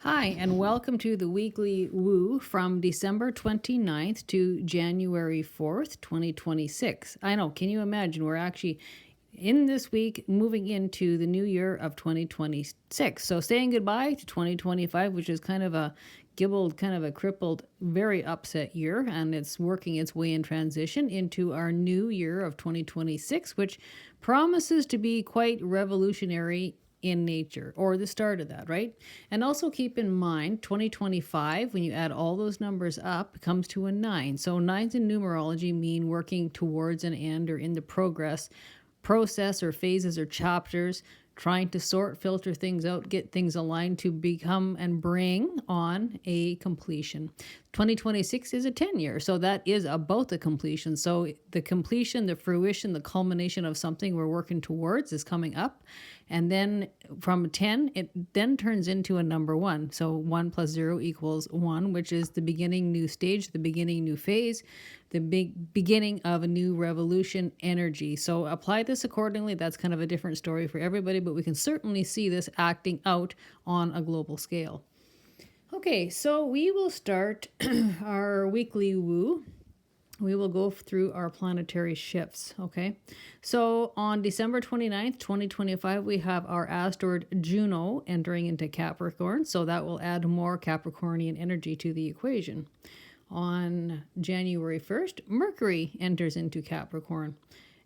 Hi, and welcome to the weekly Woo from December 29th to January 4th, 2026. I know, can you imagine? We're actually in this week moving into the new year of 2026. So saying goodbye to 2025, which is kind of a gibbled, kind of a crippled, very upset year, and it's working its way in transition into our new year of 2026, which promises to be quite revolutionary in nature, or the start of that, right? And also keep in mind 2025, when you add all those numbers up, comes to a 9. So nines in numerology mean working towards an end or in the process or phases or chapters, trying to sort, filter things out, get things aligned to become and bring on a completion. 2026 is a 10-year, so that is about the completion. So the completion, the fruition, the culmination of something we're working towards is coming up. And then from 10, it then turns into a number 1. So 1 plus 0 equals 1, which is the beginning new stage, the beginning new phase, the beginning of a new revolution energy. So apply this accordingly. That's kind of a different story for everybody, but we can certainly see this acting out on a global scale. Okay, so we will start our weekly woo. We will go through our planetary shifts, okay? So on December 29th, 2025, we have our asteroid Juno entering into Capricorn, so that will add more Capricornian energy to the equation. On January 1st, Mercury enters into Capricorn.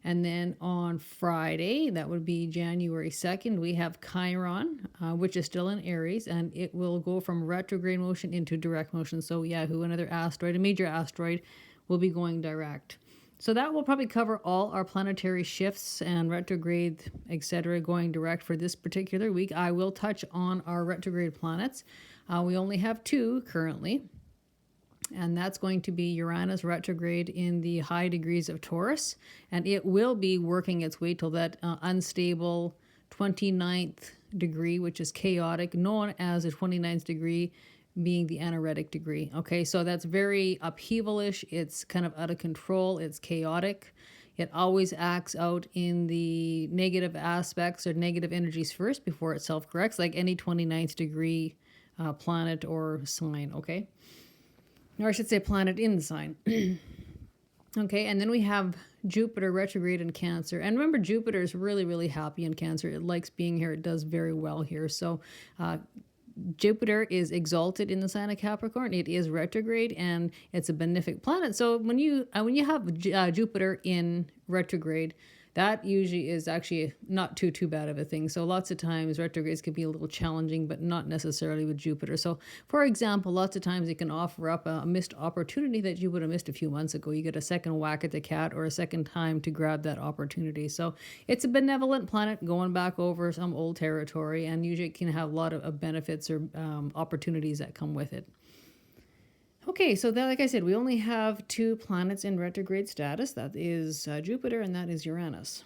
And then on Friday, that would be January 2nd, we have Chiron, which is still in Aries, and it will go from retrograde motion into direct motion. So Yahoo, another asteroid, a major asteroid, will be going direct. So that will probably cover all our planetary shifts and retrograde, etc., going direct for this particular week. I will touch on our retrograde planets. We only have 2 currently. And that's going to be Uranus retrograde in the high degrees of Taurus. And it will be working its way till that unstable 29th degree, which is chaotic, known as the 29th degree being the anaretic degree. Okay, so that's very upheavalish. It's kind of out of control. It's chaotic. It always acts out in the negative aspects or negative energies first before it self-corrects, like any 29th degree planet or sign, okay? Or I should say planet in the sign. Okay, and then we have Jupiter retrograde in Cancer. And remember, Jupiter is really, really happy in Cancer. It likes being here. It does very well here. So Jupiter is exalted in the sign of Capricorn. It is retrograde and it's a benefic planet. So when you have Jupiter in retrograde, that usually is actually not too bad of a thing. So lots of times retrogrades can be a little challenging, but not necessarily with Jupiter. So for example, lots of times it can offer up a missed opportunity that you would have missed a few months ago. You get a second whack at the cat or a second time to grab that opportunity. So it's a benevolent planet going back over some old territory, and usually it can have a lot of benefits or opportunities that come with it. Okay, so that, like I said, we only have 2 planets in retrograde status. That is Jupiter and that is Uranus.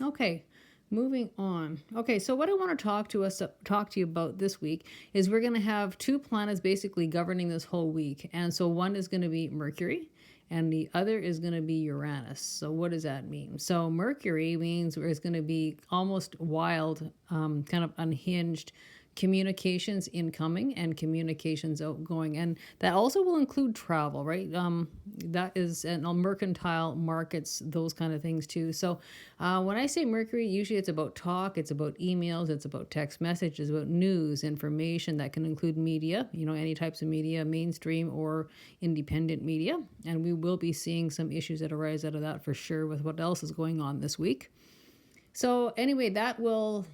Okay, moving on. Okay, so what I want to talk to you about this week is we're going to have 2 planets basically governing this whole week. And so one is going to be Mercury and the other is going to be Uranus. So what does that mean? So Mercury means there's going to be almost wild, kind of unhinged communications incoming and communications outgoing, and that also will include travel, right? That is, and mercantile markets, those kind of things too. So when I say Mercury, usually it's about talk, it's about emails, it's about text messages, about news, information that can include media, any types of media, mainstream or independent media, and we will be seeing some issues that arise out of that for sure with what else is going on this week. So anyway, that will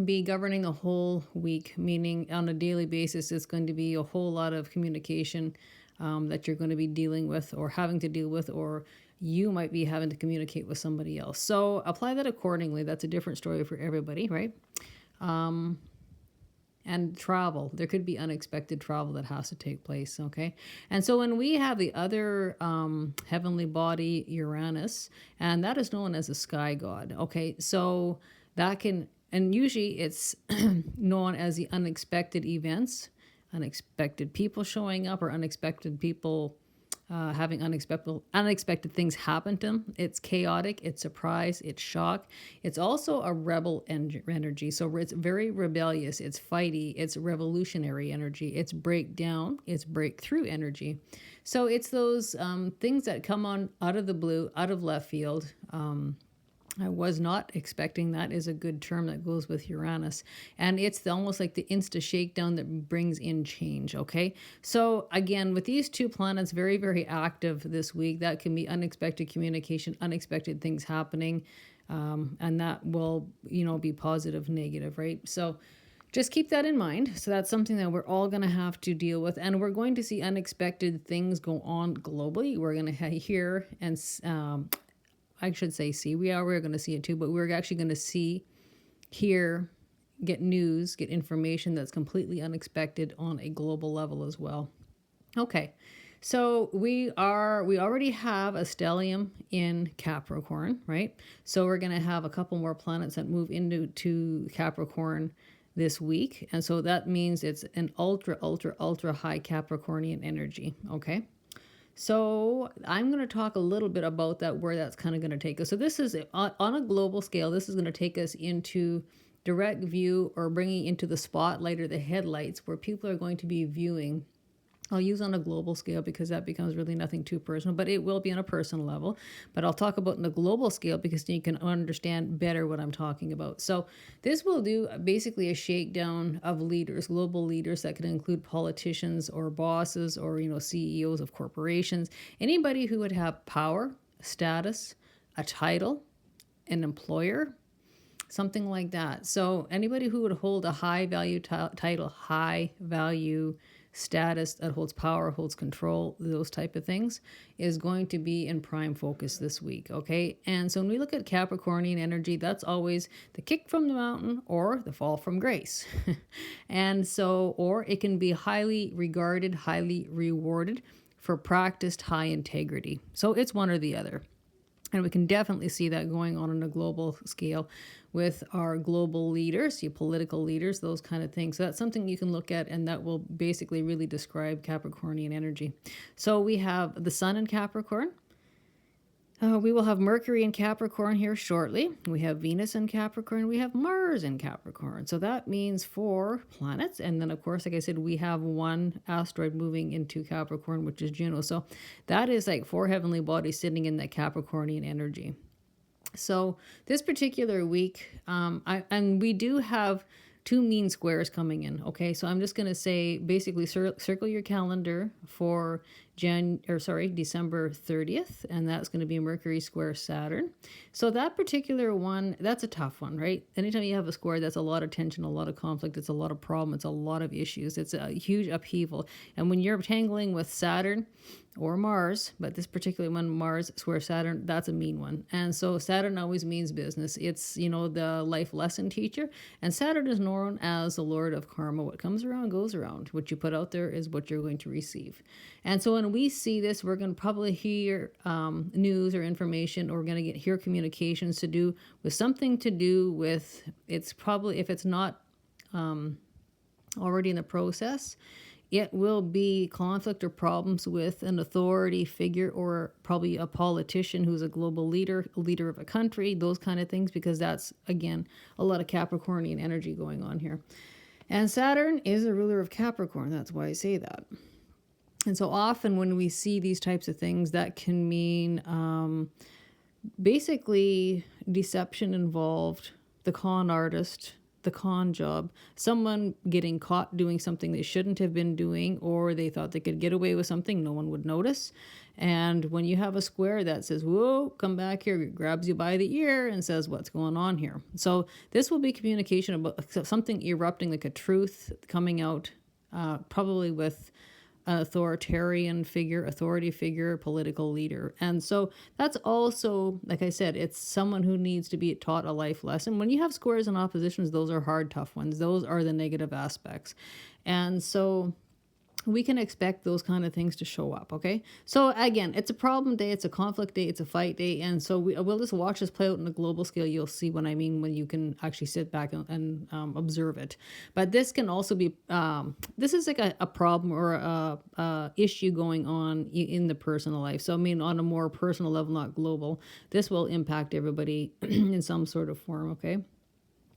be governing the whole week, meaning on a daily basis it's going to be a whole lot of communication that you're going to be dealing with or having to deal with, or you might be having to communicate with somebody else. So apply that accordingly. That's a different story for everybody, right? And travel, there could be unexpected travel that has to take place, okay? And so when we have the other heavenly body, Uranus, and that is known as a sky god, okay? So that can, and usually it's known as the unexpected events, unexpected people showing up or unexpected people having unexpected things happen to them. It's chaotic, it's surprise, it's shock. It's also a rebel energy. So it's very rebellious, it's fighty, it's revolutionary energy, it's breakdown, it's breakthrough energy. So it's those things that come on out of the blue, out of left field. I was not expecting that is a good term that goes with Uranus. And it's almost like the insta shakedown that brings in change, okay? So again, with these two planets very, very active this week, that can be unexpected communication, unexpected things happening. And that will, be positive, negative, right? So just keep that in mind. So that's something that we're all going to have to deal with. And we're going to see unexpected things go on globally. We're going to hear and I should say see. We're going to see it too, but we're actually going to see, hear, get news, get information that's completely unexpected on a global level as well. Okay, so we already have a stellium in Capricorn, right? So we're going to have a couple more planets that move into Capricorn this week. And so that means it's an ultra, ultra, ultra high Capricornian energy, okay? So I'm going to talk a little bit about that, where that's kind of going to take us. So this is on a global scale. This is going to take us into direct view, or bringing into the spotlight or the headlights, where people are going to be viewing. I'll use on a global scale because that becomes really nothing too personal, but it will be on a personal level. But I'll talk about on a global scale because you can understand better what I'm talking about. So this will do basically a shakedown of leaders, global leaders that can include politicians or bosses or, CEOs of corporations, anybody who would have power, status, a title, an employer, something like that. So anybody who would hold a high value title, high value status, that holds power, holds control, those type of things, is going to be in prime focus this week, okay? And so when we look at Capricornian energy, that's always the kick from the mountain or the fall from grace. And so, or it can be highly regarded, highly rewarded for practiced high integrity. So it's one or the other. And we can definitely see that going on a global scale with our global leaders, your political leaders, those kind of things. So that's something you can look at, and that will basically really describe Capricornian energy. So we have the sun in Capricorn. We will have Mercury in Capricorn here shortly. We have Venus in Capricorn. We have Mars in Capricorn. So that means 4 planets. And then, of course, like I said, we have one asteroid moving into Capricorn, which is Juno. So that is like 4 heavenly bodies sitting in that Capricornian energy. So this particular week, and we do have 2 mean squares coming in. Okay, so I'm just going to say basically circle your calendar for December 30th, and that's going to be Mercury square Saturn. So that particular one, that's a tough one, right? Anytime you have a square, that's a lot of tension, a lot of conflict, it's a lot of problem, it's a lot of issues, it's a huge upheaval. And when you're tangling with Saturn or Mars, but this particular one, Mars square Saturn, that's a mean one. And so Saturn always means business. It's, the life lesson teacher. And Saturn is known as the Lord of Karma. What comes around goes around. What you put out there is what you're going to receive. And so when we see this, we're going to probably hear news or information, or we're going to hear communications to do with something to do with, it's probably, if it's not already in the process, it will be conflict or problems with an authority figure, or probably a politician who's a global leader of a country, those kind of things, because that's, again, a lot of Capricornian energy going on here. And Saturn is a ruler of Capricorn. That's why I say that. And so often when we see these types of things, that can mean basically deception involved, the con artist, the con job, someone getting caught doing something they shouldn't have been doing, or they thought they could get away with something no one would notice. And when you have a square that says, whoa, come back here, grabs you by the ear and says, what's going on here? So this will be communication about something erupting, like a truth coming out, probably with an authoritarian figure, authority figure, political leader. And so that's also, like I said, it's someone who needs to be taught a life lesson. When you have squares and oppositions, those are hard, tough ones. Those are the negative aspects. And so we can expect those kind of things to show up. Okay, so again, it's a problem day, it's a conflict day, it's a fight day, and so we'll just watch this play out on a global scale. You'll see what I mean when you can actually sit back and observe it. But this can also be this is like a problem or a issue going on in the personal life. So I mean, on a more personal level, not global, this will impact everybody in some sort of form.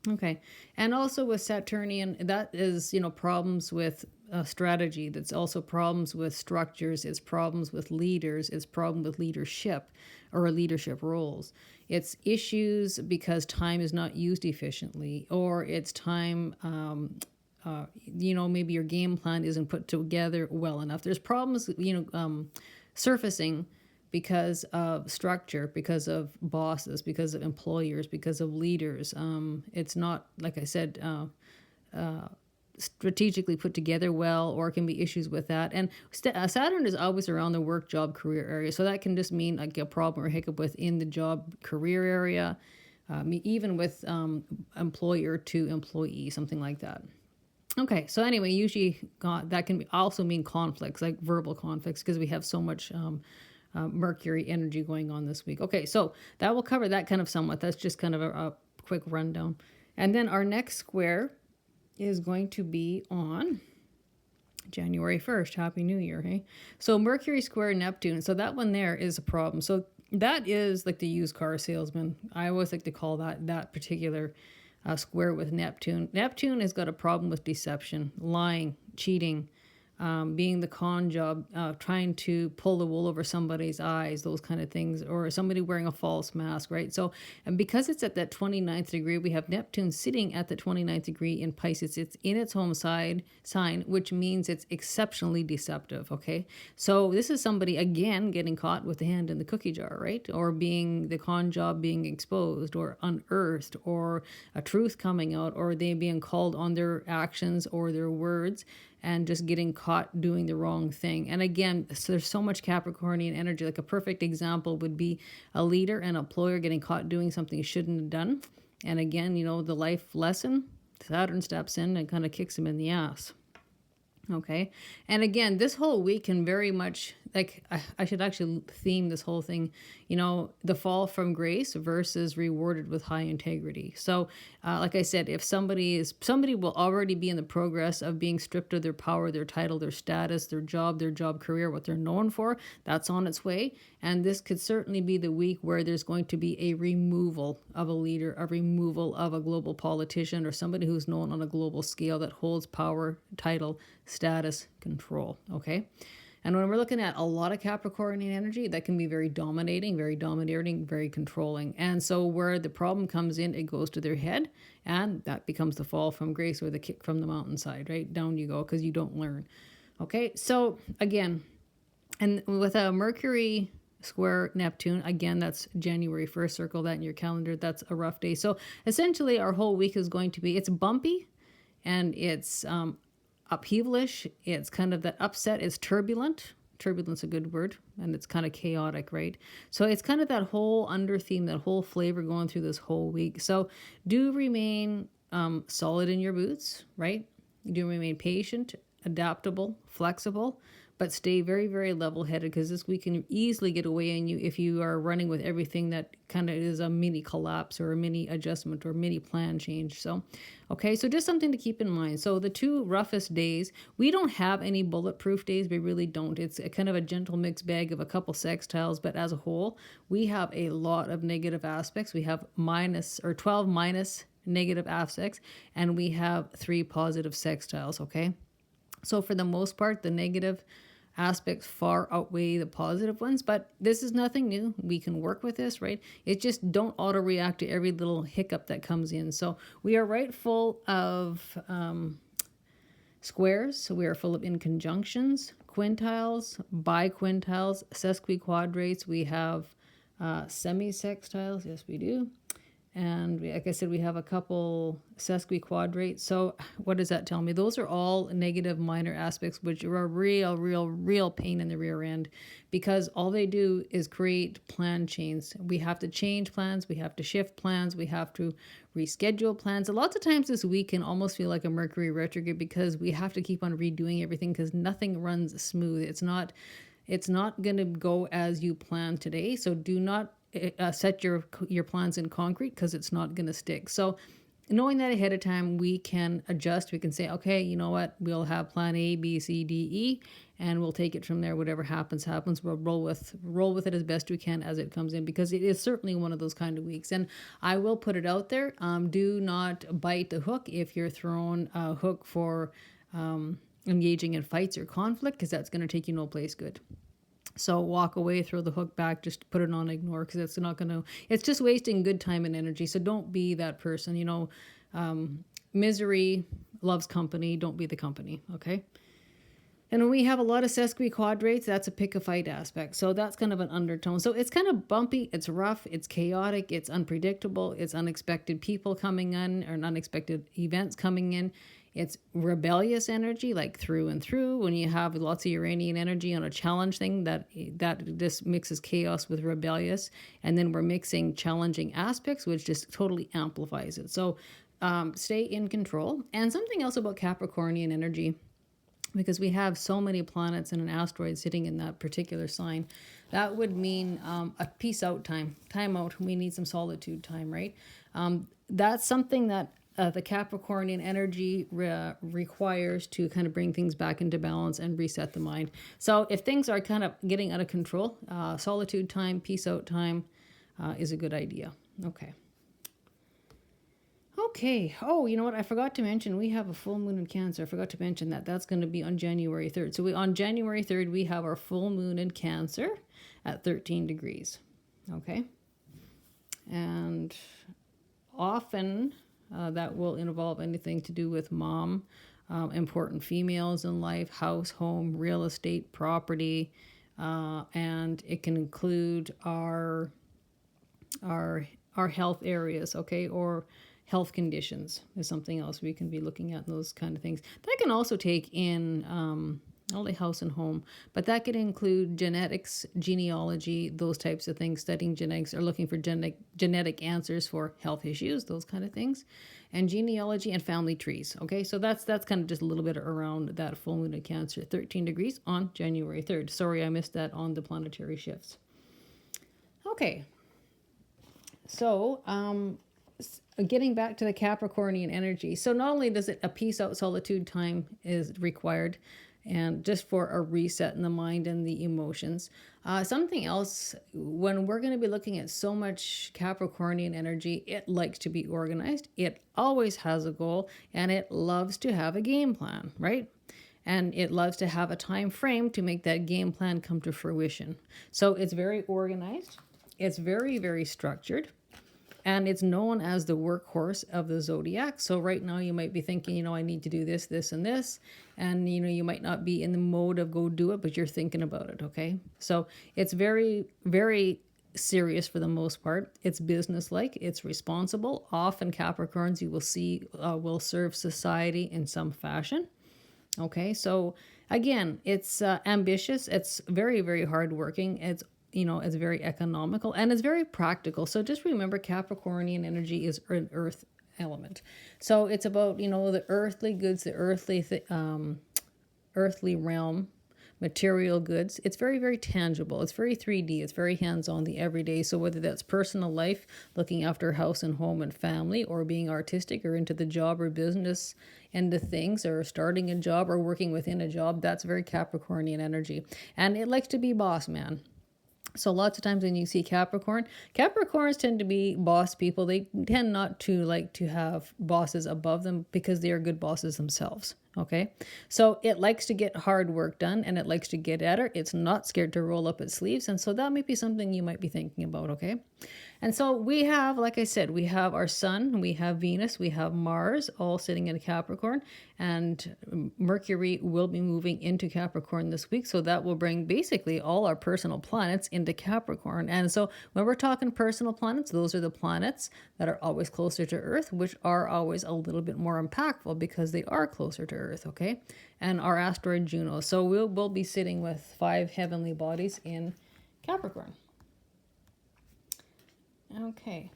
Okay. And also with Saturnian, that is, problems with strategy. That's also problems with structures. It's problems with leaders. It's problem with leadership or leadership roles. It's issues because time is not used efficiently, or it's time, maybe your game plan isn't put together well enough. There's problems, surfacing because of structure, because of bosses, because of employers, because of leaders. It's not, like I said, strategically put together well, or it can be issues with that. And Saturn is always around the work, job, career area. So that can just mean like a problem or hiccup within the job, career area, even with employer to employee, something like that. Okay, so anyway, usually that can also mean conflicts, like verbal conflicts, because we have so much Mercury energy going on this week. Okay, so that will cover that kind of somewhat. That's just kind of a quick rundown. And then our next square is going to be on January 1st. Happy New Year, hey? So Mercury square Neptune. So that one there is a problem. So that is like the used car salesman. I always like to call that particular square with Neptune. Neptune has got a problem with deception, lying, cheating, being the con job, trying to pull the wool over somebody's eyes, those kind of things, or somebody wearing a false mask, right? So, and because it's at that 29th degree, we have Neptune sitting at the 29th degree in Pisces. It's in its home sign, which means it's exceptionally deceptive, okay? So this is somebody, again, getting caught with the hand in the cookie jar, right? Or being the con job being exposed or unearthed, or a truth coming out, or they being called on their actions or their words, and just getting caught doing the wrong thing. And again, so there's so much Capricornian energy. Like a perfect example would be a leader and employer getting caught doing something he shouldn't have done. And again, the life lesson, Saturn steps in and kind of kicks him in the ass. Okay. And again, this whole week can very much, like, I should actually theme this whole thing, the fall from grace versus rewarded with high integrity. So, like I said, if somebody will already be in the progress of being stripped of their power, their title, their status, their job career, what they're known for, that's on its way. And this could certainly be the week where there's going to be a removal of a leader, a removal of a global politician, or somebody who's known on a global scale that holds power, title, status, control. Okay. And when we're looking at a lot of Capricornian energy, that can be very dominating, very controlling. And so where the problem comes in, it goes to their head, and that becomes the fall from grace, or the kick from the mountainside, right? Down you go, because you don't learn. Okay. So again, and with a Mercury square Neptune, again, that's January 1st. Circle that in your calendar. That's a rough day. So essentially our whole week is going to be, it's bumpy, and it's upheavalish. It's kind of that upset. It's turbulent. Turbulent's a good word, and it's kind of chaotic, right? So it's kind of that whole under theme, that whole flavor going through this whole week. So do remain solid in your boots, right? Do remain patient, adaptable, flexible, but stay very, very level-headed, because this week can easily get away in you if you are running with everything that kind of is a mini collapse or a mini adjustment or mini plan change. So, okay, so just something to keep in mind. So the two roughest days, we don't have any bulletproof days. We really don't. It's a kind of a gentle mixed bag of a couple sextiles, but as a whole, we have a lot of negative aspects. We have 12 minus negative aspects, and we have 3 positive sextiles, okay? So for the most part, the negative aspects far outweigh the positive ones, but this is nothing new. We can work with this, right? It just don't auto react to every little hiccup that comes in. So we are right full of squares. So we are full of inconjunctions, quintiles, biquintiles, sesquiquadrates. We have semi-sextiles. Yes, we do. And like I said, we have a couple sesquiquadrates. So what does that tell me? Those are all negative minor aspects, which are a real pain in the rear end, because all they do is create plan changes. We have to change plans. We have to shift plans. We have to reschedule plans. And lots of times this week can almost feel like a Mercury retrograde, because we have to keep on redoing everything, because nothing runs smooth. It's not going to go as you plan today. So do not set your plans in concrete, because it's not going to stick. So knowing that ahead of time, we can adjust. We can say, okay, you know what, we'll have plan A, B, C, D, E, and we'll take it from there. Whatever happens. We'll roll with it as best we can as it comes in, because it is certainly one of those kind of weeks. And I will put it out there. Do not bite the hook if you're thrown a hook for engaging in fights or conflict, because that's going to take you no place good. So walk away, throw the hook back, just put it on ignore, because it's just wasting good time and energy. So don't be that person. Misery loves company. Don't be the company. Okay. And when we have a lot of sesquiquadrates, that's a pick a fight aspect. So that's kind of an undertone. So it's kind of bumpy, it's rough, it's chaotic, it's unpredictable, it's unexpected people coming in, or unexpected events coming in. It's rebellious energy, like through and through. When you have lots of Uranian energy on a challenge thing, that just mixes chaos with rebellious. And then we're mixing challenging aspects, which just totally amplifies it. So stay in control. And something else about Capricornian energy, because we have so many planets and an asteroid sitting in that particular sign, that would mean a peace out time out. We need some solitude time, right? That's something that the Capricornian energy requires to kind of bring things back into balance and reset the mind. So if things are kind of getting out of control, solitude time, peace out time is a good idea. Okay. Oh, you know what? I forgot to mention, we have a full moon in Cancer. I forgot to mention that. That's going to be on January 3rd. So on January 3rd, we have our full moon in Cancer at 13 degrees. Okay. And often that will involve anything to do with mom, important females in life, house, home, real estate, property, and it can include our health areas, okay, or health conditions is something else we can be looking at, those kind of things. That can also take in only house and home, but that could include genetics, genealogy, those types of things, studying genetics or looking for genetic answers for health issues, those kind of things, and genealogy and family trees. Okay, so that's kind of just a little bit around that full moon of Cancer, 13 degrees on January 3rd. Sorry, I missed that on the planetary shifts. Okay, so getting back to the Capricornian energy. So not only does it a peace out solitude time is required, and just for a reset in the mind and the emotions. Something else, when we're going to be looking at so much Capricornian energy, it likes to be organized. It always has a goal, and it loves to have a game plan, right? And it loves to have a time frame to make that game plan come to fruition. So it's very organized. It's very, very structured. And it's known as the workhorse of the zodiac. So right now you might be thinking, I need to do this, this, and this. And, you might not be in the mode of go do it, but you're thinking about it, okay? So it's very, very serious for the most part. It's business-like. It's responsible. Often Capricorns, you will see, will serve society in some fashion. Okay, so again, it's ambitious. It's very, very hardworking. It's very economical, and it's very practical. So just remember, Capricornian energy is an earth element. So it's about, the earthly goods, the earthly realm, material goods. It's very, very tangible. It's very 3D. It's very hands-on, the everyday. So whether that's personal life, looking after house and home and family, or being artistic, or into the job or business end of things, or starting a job or working within a job, that's very Capricornian energy. And it likes to be boss man. So lots of times when you see Capricorns tend to be boss people. They tend not to like to have bosses above them, because they are good bosses themselves. Okay, so it likes to get hard work done and it likes to get at it. It's not scared to roll up its sleeves. And so that might be something you might be thinking about. Okay, and so we have, like I said, we have our sun, we have Venus, we have Mars all sitting in Capricorn, and Mercury will be moving into Capricorn this week. So that will bring basically all our personal planets into Capricorn. And so when we're talking personal planets, those are the planets that are always closer to Earth, which are always a little bit more impactful because they are closer to Earth. Okay, and our asteroid Juno. So we'll be sitting with 5 heavenly bodies in Capricorn. Okay.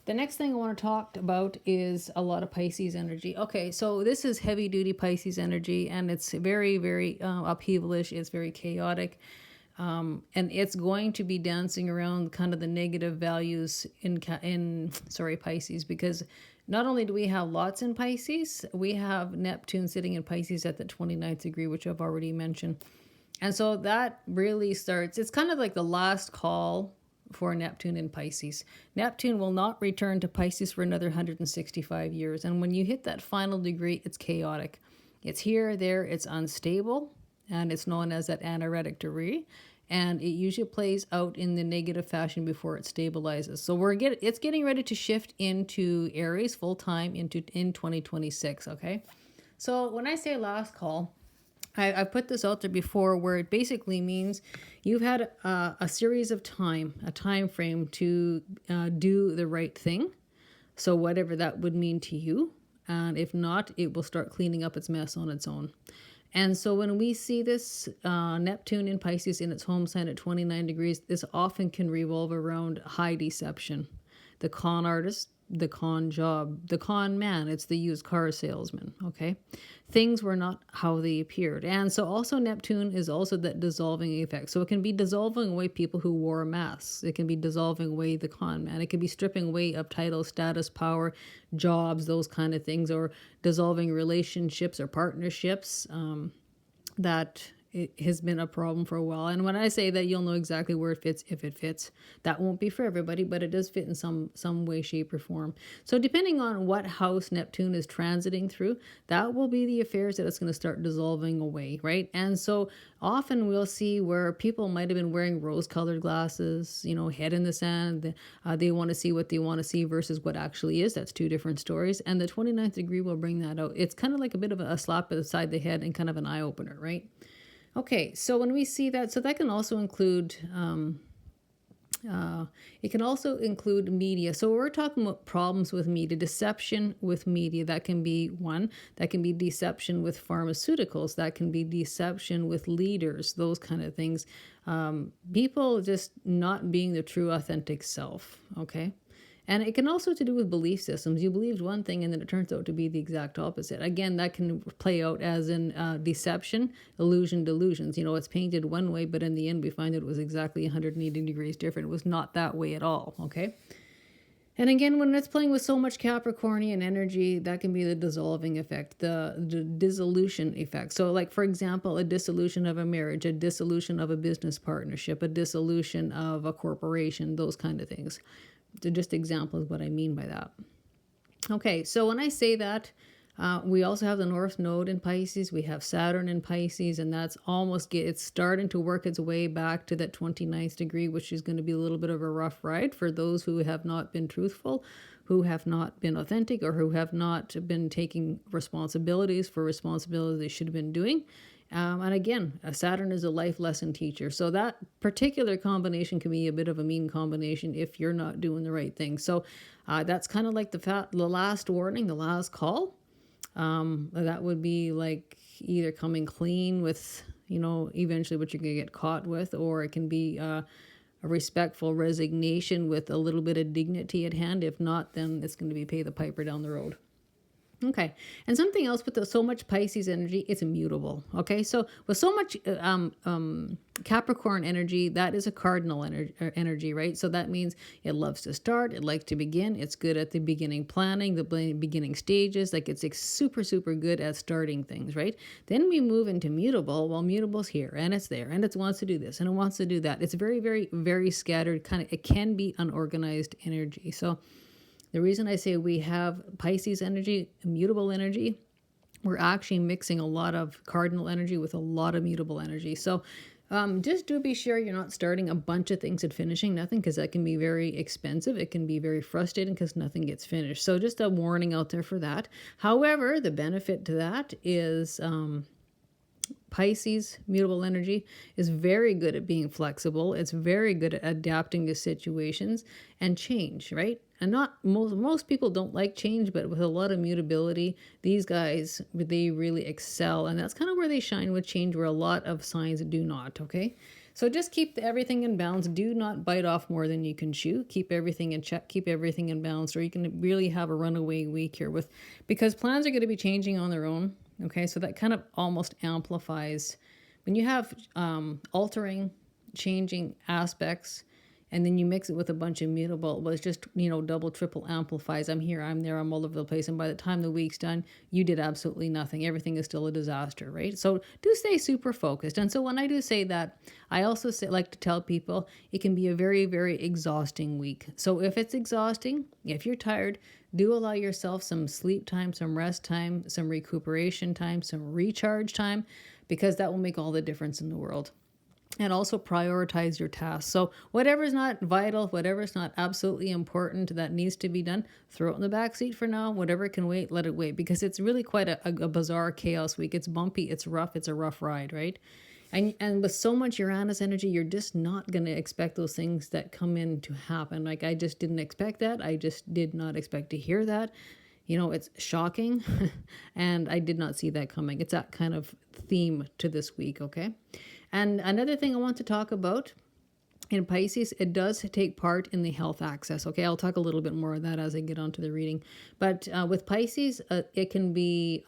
The next thing I want to talk about is a lot of Pisces energy. Okay, so this is heavy duty Pisces energy, and it's very, very upheavalish. It's very chaotic. And it's going to be dancing around kind of the negative values in Pisces, because not only do we have lots in Pisces, we have Neptune sitting in Pisces at the 29th degree, which I've already mentioned. And so that really starts, it's kind of like the last call for Neptune in Pisces. Neptune will not return to Pisces for another 165 years. And when you hit that final degree, it's chaotic. It's here, there, it's unstable, and it's known as that anaretic degree. And it usually plays out in the negative fashion before it stabilizes. So it's getting ready to shift into Aries full time in 2026. Okay, so when I say last call, I put this out there before, where it basically means you've had a series of a time frame to do the right thing. So whatever that would mean to you, and if not, it will start cleaning up its mess on its own. And so when we see this Neptune in Pisces in its home sign at 29 degrees, this often can revolve around high deception, the con artist, the con job, the con man. It's the used car salesman. Okay, things were not how they appeared. And so also Neptune is also that dissolving effect. So it can be dissolving away people who wore masks. It can be dissolving away the con man. It can be stripping away of title, status, power, jobs, those kind of things, or dissolving relationships or partnerships that it has been a problem for a while. And when I say that, you'll know exactly where it fits, if it fits. That won't be for everybody, but it does fit in some way, shape, or form. So depending on what house Neptune is transiting through, that will be the affairs that it's going to start dissolving away, right? And so often we'll see where people might have been wearing rose-colored glasses, head in the sand. They want to see what they want to see versus what actually is. That's two different stories. And the 29th degree will bring that out. It's kind of like a bit of a slap beside the head and kind of an eye-opener, right? Okay, so when we see that, so that can also include, it can also include media. So we're talking about problems with media, deception with media. That can be one. That can be deception with pharmaceuticals. That can be deception with leaders, those kind of things. People just not being the true, authentic self, okay? And it can also to do with belief systems. You believed one thing and then it turns out to be the exact opposite. Again, that can play out as in deception, illusion, delusions. It's painted one way, but in the end we find it was exactly 180 degrees different. It was not that way at all, okay? And again, when it's playing with so much Capricornian energy, that can be the dissolving effect, the dissolution effect. So like, for example, a dissolution of a marriage, a dissolution of a business partnership, a dissolution of a corporation, those kind of things. They're just examples of what I mean by that. Okay, so when I say that, we also have the North Node in Pisces. We have Saturn in Pisces, and that's it's starting to work its way back to that 29th degree, which is going to be a little bit of a rough ride for those who have not been truthful, who have not been authentic, or who have not been taking responsibilities for responsibilities they should have been doing. And again, Saturn is a life lesson teacher. So that particular combination can be a bit of a mean combination if you're not doing the right thing. So that's kind of like the last warning, the last call. That would be like either coming clean with, eventually what you're going to get caught with, or it can be a respectful resignation with a little bit of dignity at hand. If not, then it's going to be pay the piper down the road. Okay, and something else with so much Pisces energy, it's immutable. Okay, so with so much Capricorn energy, that is a cardinal energy, right? So that means it loves to start, it likes to begin, it's good at the beginning planning, the beginning stages, like it's super, super good at starting things, right? Then we move into mutable. Well, mutable's here, and it's there, and it wants to do this, and it wants to do that. It's very, very, very scattered, it can be unorganized energy. So the reason I say we have Pisces energy, immutable energy, we're actually mixing a lot of cardinal energy with a lot of mutable energy. So just do be sure you're not starting a bunch of things and finishing nothing, because that can be very expensive. It can be very frustrating because nothing gets finished. So just a warning out there for that. However, the benefit to that is Pisces, mutable energy, is very good at being flexible. It's very good at adapting to situations and change, right? And not most people don't like change, but with a lot of mutability, these guys, they really excel. And that's kind of where they shine with change, where a lot of signs do not, okay? So just keep everything in balance. Do not bite off more than you can chew. Keep everything in check. Keep everything in balance, or you can really have a runaway week here because plans are going to be changing on their own. Okay, so that kind of almost amplifies when you have altering, changing aspects, and then you mix it with a bunch of mutable. Well, it's just, double, triple amplifies. I'm here, I'm there, I'm all over the place. And by the time the week's done, you did absolutely nothing. Everything is still a disaster, right? So do stay super focused. And so when I do say that, I also like to tell people it can be a very, very exhausting week. So if it's exhausting, if you're tired, do allow yourself some sleep time, some rest time, some recuperation time, some recharge time, because that will make all the difference in the world. And also prioritize your tasks. So whatever's not vital, whatever's not absolutely important that needs to be done, throw it in the back seat for now. Whatever can wait, let it wait, because it's really quite a bizarre chaos week. It's bumpy, it's rough, it's a rough ride, right? And with so much Uranus energy, you're just not going to expect those things that come in to happen. Like, I just didn't expect that. I just did not expect to hear that. It's shocking. And I did not see that coming. It's that kind of theme to this week, okay? And another thing I want to talk about in Pisces, it does take part in the health axis. Okay, I'll talk a little bit more of that as I get onto the reading. But with Pisces, it can be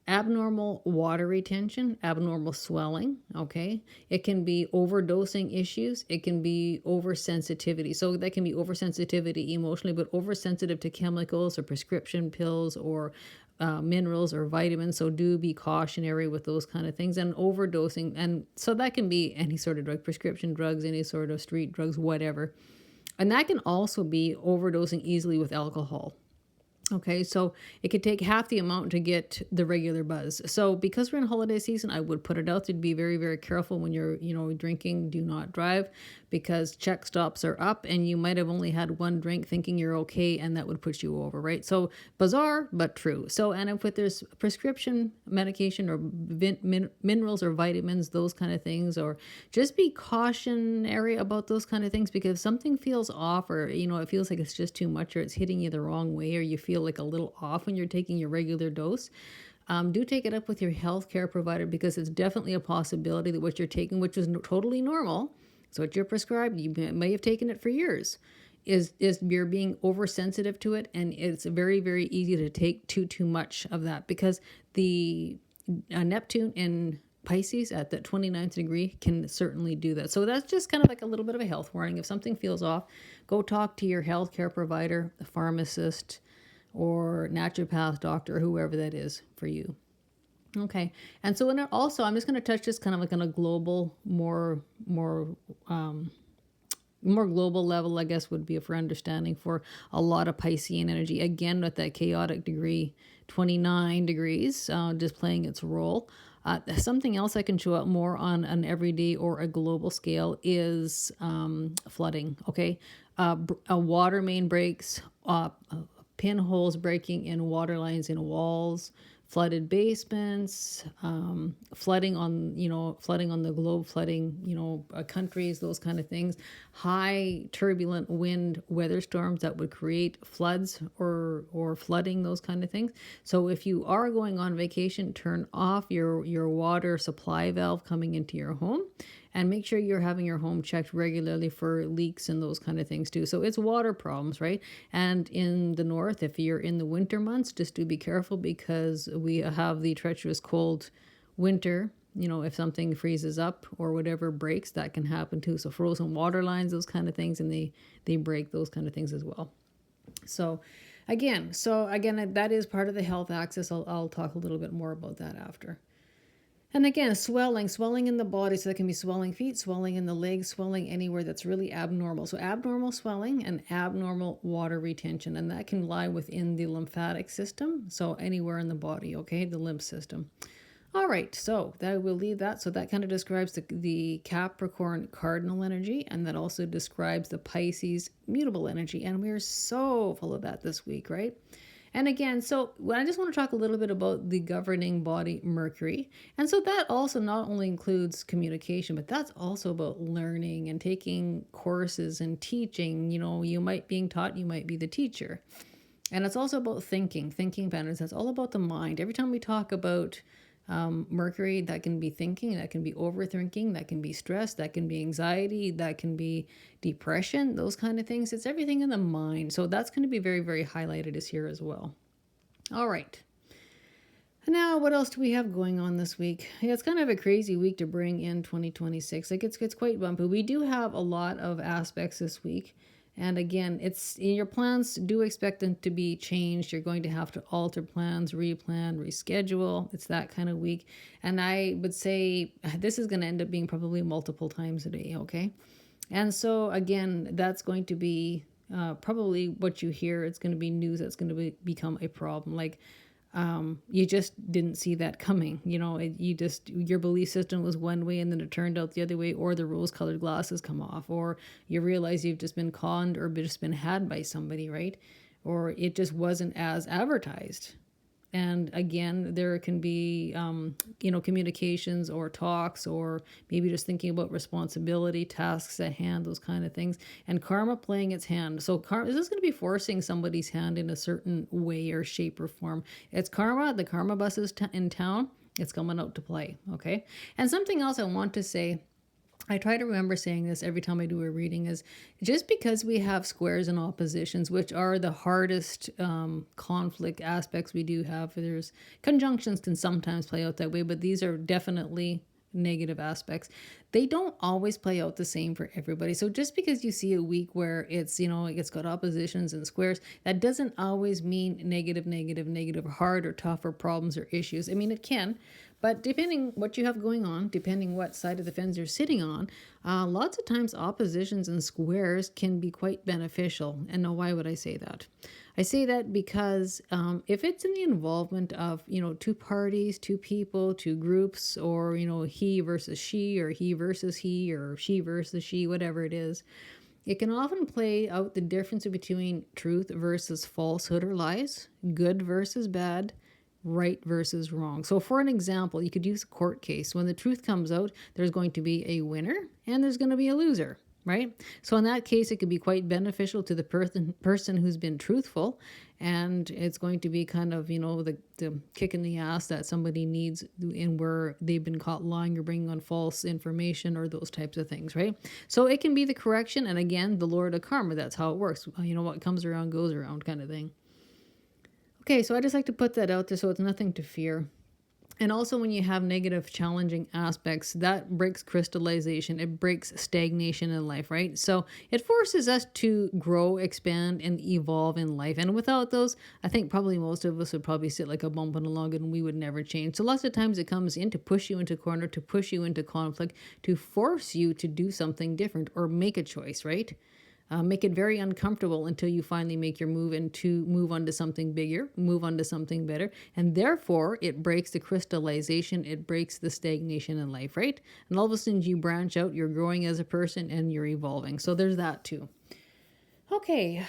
abnormal water retention, abnormal swelling, okay? It can be overdosing issues. It can be oversensitivity. So that can be oversensitivity emotionally, but oversensitive to chemicals or prescription pills or minerals or vitamins. So do be cautionary with those kind of things, and overdosing. And so that can be any sort of drug, prescription drugs, any sort of street drugs, whatever. And that can also be overdosing easily with alcohol. Okay, so it could take half the amount to get the regular buzz. So because we're in holiday season, I would put it out to be very, very careful when you're, drinking. Do not drive, because check stops are up and you might have only had one drink thinking you're okay, and that would put you over, right? So bizarre, but true. So, and if there's prescription medication or minerals or vitamins, those kind of things, or just be cautionary about those kind of things, because if something feels off, or, it feels like it's just too much, or it's hitting you the wrong way, or you feel like a little off when you're taking your regular dose, do take it up with your healthcare provider, because it's definitely a possibility that what you're taking, which is totally normal, so what you're prescribed, you may have taken it for years, is you're being oversensitive to it, and it's very, very easy to take too much of that, because the Neptune in Pisces at the 29th degree can certainly do that. So that's just kind of like a little bit of a health warning. If something feels off, go talk to your healthcare provider, a pharmacist, or naturopath, doctor, whoever that is for you. Okay, and so also, I'm just going to touch this kind of like on a global, more global level, I guess, would be for understanding for a lot of Piscean energy. Again, with that chaotic degree, 29 degrees, just playing its role. Something else I can show up more on an everyday or a global scale is flooding. Okay, a water main breaks, pinholes breaking in water lines in walls, flooded basements, flooding on the globe, flooding, countries, those kind of things, high turbulent wind, weather storms that would create floods or flooding, those kind of things. So if you are going on vacation, turn off your water supply valve coming into your home, and make sure you're having your home checked regularly for leaks and those kind of things too. So it's water problems, right? And in the north, if you're in the winter months, just do be careful, because we have the treacherous cold winter. If something freezes up or whatever breaks, that can happen too. So frozen water lines, those kind of things, and they break those kind of things as well. So again, that is part of the health axis. I'll talk a little bit more about that after. And again, swelling in the body. So that can be swelling feet, swelling in the legs, swelling anywhere that's really abnormal. So abnormal swelling and abnormal water retention. And that can lie within the lymphatic system. So anywhere in the body, okay, the lymph system. All right, so that we'll leave that. So that kind of describes the Capricorn cardinal energy, and that also describes the Pisces mutable energy. And we're so full of that this week, right? And again, so I just want to talk a little bit about the governing body, Mercury. And so that also not only includes communication, but that's also about learning and taking courses and teaching. You know, you might being taught, you might be the teacher. And it's also about thinking patterns. That's all about the mind. Every time we talk about Mercury, that can be thinking, that can be overthinking, that can be stress, that can be anxiety, that can be depression, those kind of things. It's everything in the mind. So that's going to be very, very highlighted is here as well. All right. Now, what else do we have going on this week? Yeah, it's kind of a crazy week to bring in 2026. Like it's quite bumpy. We do have a lot of aspects this week. And again, it's in your plans, do expect them to be changed. You're going to have to alter plans, replan, reschedule. It's that kind of week. And I would say this is going to end up being probably multiple times a day, okay? And so again, that's going to be probably what you hear. It's going to be news that's going to become a problem. Like you just didn't see that coming. You know, your belief system was one way and then it turned out the other way, or the rose-colored glasses come off, or you realize you've just been conned or just been had by somebody, right? Or it just wasn't as advertised. And again, there can be, communications or talks, or maybe just thinking about responsibility, tasks at hand, those kind of things. And karma playing its hand. So is this going to be forcing somebody's hand in a certain way or shape or form? It's karma. The karma bus is in town. It's coming out to play. Okay. And something else I want to say, I try to remember saying this every time I do a reading, is just because we have squares and oppositions, which are the hardest conflict aspects we do have, there's conjunctions can sometimes play out that way, but these are definitely negative aspects. They don't always play out the same for everybody. So just because you see a week where it's, it's got oppositions and squares, that doesn't always mean negative, hard or tough or problems or issues. I mean, it can. But depending what you have going on, depending what side of the fence you're sitting on, lots of times oppositions and squares can be quite beneficial. And now, why would I say that? I say that because if it's in the involvement of, two parties, two people, two groups, or, he versus she, or he versus he, or she versus she, whatever it is, it can often play out the difference between truth versus falsehood or lies, good versus bad, right versus wrong. So for an example, you could use a court case. When the truth comes out, there's going to be a winner and there's going to be a loser, right? So in that case, it could be quite beneficial to the person who's been truthful, and it's going to be kind of, the kick in the ass that somebody needs in where they've been caught lying or bringing on false information or those types of things, right? So it can be the correction, and again, the Lord of Karma, that's how it works. What comes around goes around kind of thing. Okay, so I just like to put that out there so it's nothing to fear. And also when you have negative, challenging aspects, that breaks crystallization. It breaks stagnation in life, right? So it forces us to grow, expand, and evolve in life. And without those, I think probably most of us would probably sit like a bump on a log and we would never change. So lots of times it comes in to push you into a corner, to push you into conflict, to force you to do something different or make a choice, right? Make it very uncomfortable until you finally make your move and to move on to something bigger, move on to something better. And therefore, it breaks the crystallization, it breaks the stagnation in life, right? And all of a sudden you branch out, you're growing as a person and you're evolving. So there's that too. Okay.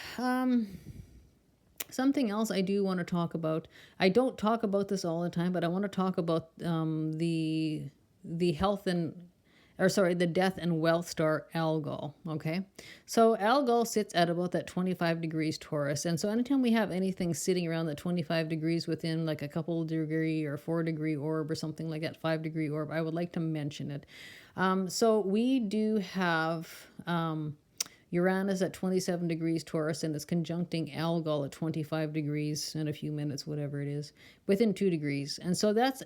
Something else I do want to talk about. I don't talk about this all the time, but I want to talk about the health the death and wealth star Algol, okay? So Algol sits at about that 25 degrees Taurus. And so anytime we have anything sitting around that 25 degrees within like a couple degree or 4-degree orb or something like that, 5-degree orb, I would like to mention it. So we do have Uranus at 27 degrees Taurus and is conjuncting Algol at 25 degrees in a few minutes, whatever it is, within 2 degrees. And so that's,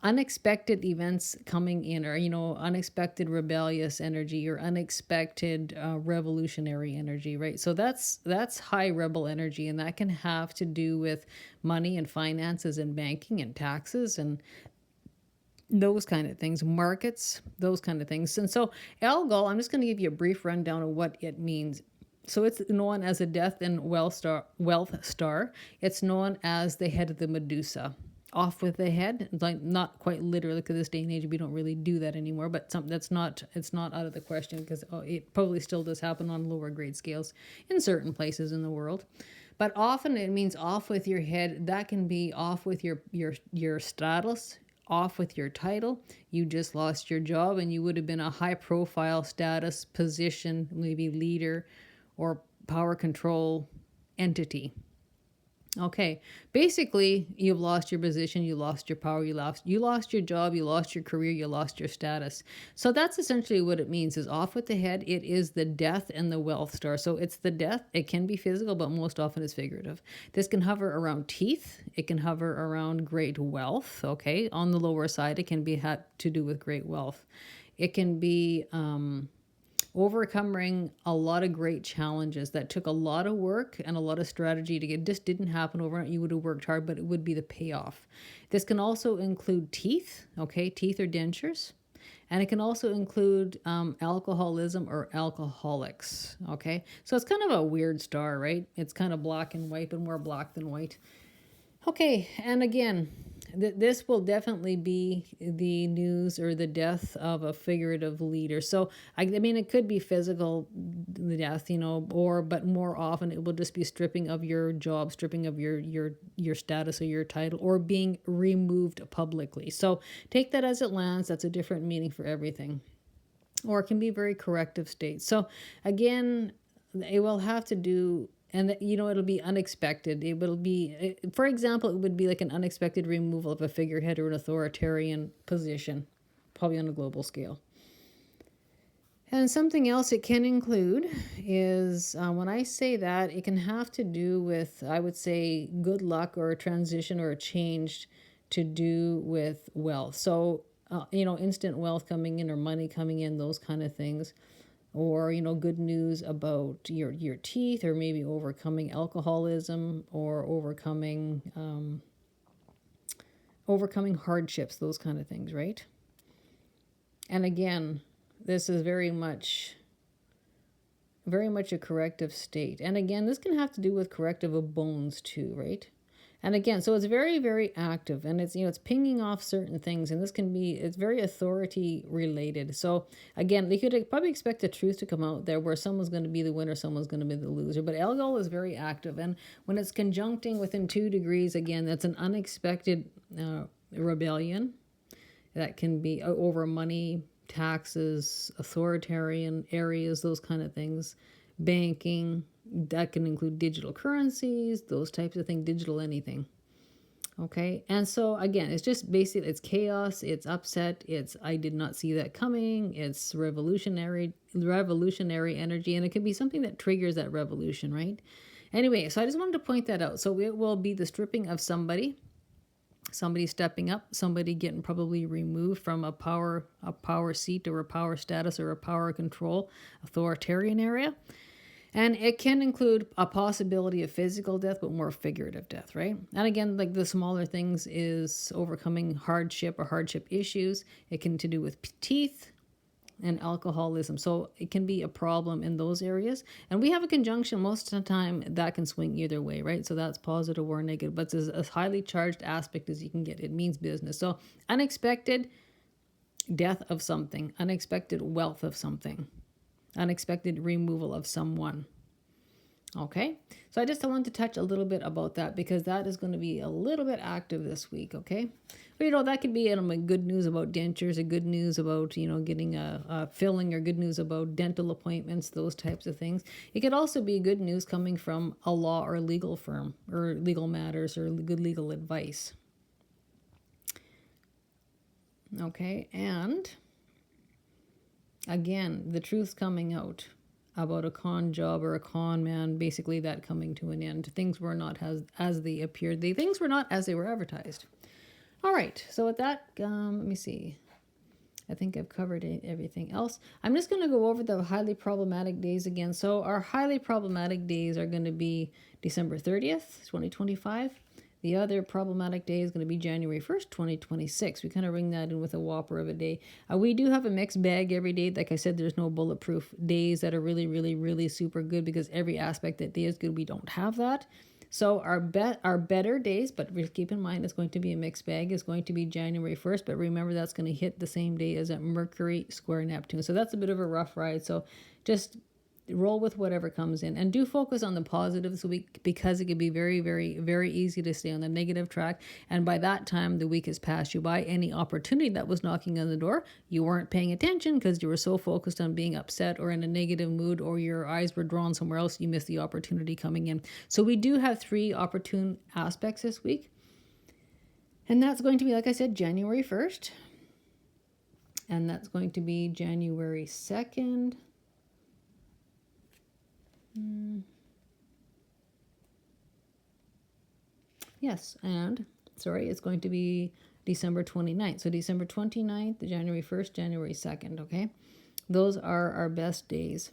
unexpected events coming in, or unexpected rebellious energy, or unexpected revolutionary energy, right? So that's high rebel energy, and that can have to do with money and finances and banking and taxes and those kind of things, markets, those kind of things. And so Algol, I'm just going to give you a brief rundown of what it means. So it's known as a death and wealth star. It's known as the head of the Medusa. Off with the head, like not quite literally, because this day and age we don't really do that anymore. But something that's not, it's not out of the question, because it probably still does happen on lower grade scales in certain places in the world. But often it means off with your head. That can be off with your status, off with your title. You just lost your job, and you would have been a high profile status position, maybe leader or power control entity. Okay, basically, you've lost your position, you lost your power, you lost your job, you lost your career, you lost your status. So that's essentially what it means, is off with the head. It is the death and the wealth star. So it's the death. It can be physical, but most often it's figurative. This can hover around teeth. It can hover around great wealth. Okay, on the lower side, it can be had to do with great wealth. It can be overcoming a lot of great challenges that took a lot of work and a lot of strategy to get. This didn't happen overnight. You would have worked hard, but it would be the payoff. This can also include teeth, okay, teeth or dentures. And it can also include alcoholism or alcoholics, okay? So it's kind of a weird star, right? It's kind of black and white, but more black than white. Okay, and again, this will definitely be the news or the death of a figurative leader. So, I mean, it could be physical death, but more often it will just be stripping of your job, stripping of your status or your title, or being removed publicly. So take that as it lands. That's a different meaning for everything. Or it can be very corrective states. So again, it will have to do, and it'll be unexpected. It will be, for example, it would be like an unexpected removal of a figurehead or an authoritarian position, probably on a global scale. And something else it can include is, when I say that, it can have to do with, I would say, good luck or a transition or a change to do with wealth. So, instant wealth coming in or money coming in, those kind of things. Or, good news about your teeth, or maybe overcoming alcoholism, or overcoming hardships, those kind of things, right? And again, this is very much a corrective state. And again, this can have to do with corrective of bones too, right? And again, so it's very, very active, and it's, it's pinging off certain things, and it's very authority related. So again, they could probably expect the truth to come out there, where someone's going to be the winner, someone's going to be the loser. But Algol is very active, and when it's conjuncting within 2 degrees, again, that's an unexpected rebellion that can be over money, taxes, authoritarian areas, those kind of things, banking. That can include digital currencies, those types of things, digital anything. Okay, and so again, it's just basically, it's chaos, it's upset, it's I did not see that coming, it's revolutionary energy, and it could be something that triggers that revolution, right? Anyway, so I just wanted to point that out. So it will be the stripping of somebody stepping up, somebody getting probably removed from a power seat or a power status or a power control authoritarian area. And it can include a possibility of physical death, but more figurative death, right? And again, like the smaller things is overcoming hardship or hardship issues. It can to do with teeth and alcoholism. So it can be a problem in those areas. And we have a conjunction most of the time that can swing either way, right? So that's positive or negative, but it's as highly charged aspect as you can get. It means business. So unexpected death of something, unexpected wealth of something, unexpected removal of someone. Okay, so I just wanted to touch a little bit about that, because that is going to be a little bit active this week. Okay, but that could be good news about dentures, or good news about getting a filling, or good news about dental appointments, those types of things. It could also be good news coming from a law or legal firm, or legal matters, or good legal advice. Okay, and again, the truth's coming out about a con job or a con man, basically that coming to an end. Things were not as they appeared. Things were not as they were advertised. All right, so with that, let me see. I think I've covered everything else. I'm just going to go over the highly problematic days again. So our highly problematic days are going to be December 30th, 2025, The other problematic day is going to be January 1st, 2026. We kind of ring that in with a whopper of a day. We do have a mixed bag every day. Like I said, there's no bulletproof days that are really, really, really super good because every aspect that day is good. We don't have that. So our better days, but keep in mind it's going to be a mixed bag, is going to be January 1st. But remember, that's going to hit the same day as a Mercury square Neptune. So that's a bit of a rough ride. So just roll with whatever comes in, and do focus on the positive this week, because it can be very, very, very easy to stay on the negative track. And by that time, the week has passed you by. Any opportunity that was knocking on the door, you weren't paying attention because you were so focused on being upset or in a negative mood, or your eyes were drawn somewhere else. You missed the opportunity coming in. So we do have 3 opportune aspects this week. And that's going to be, like I said, January 1st. And that's going to be January 2nd. Yes, and sorry, it's going to be December 29th. So December 29th, January 1st, January 2nd, okay? Those are our best days.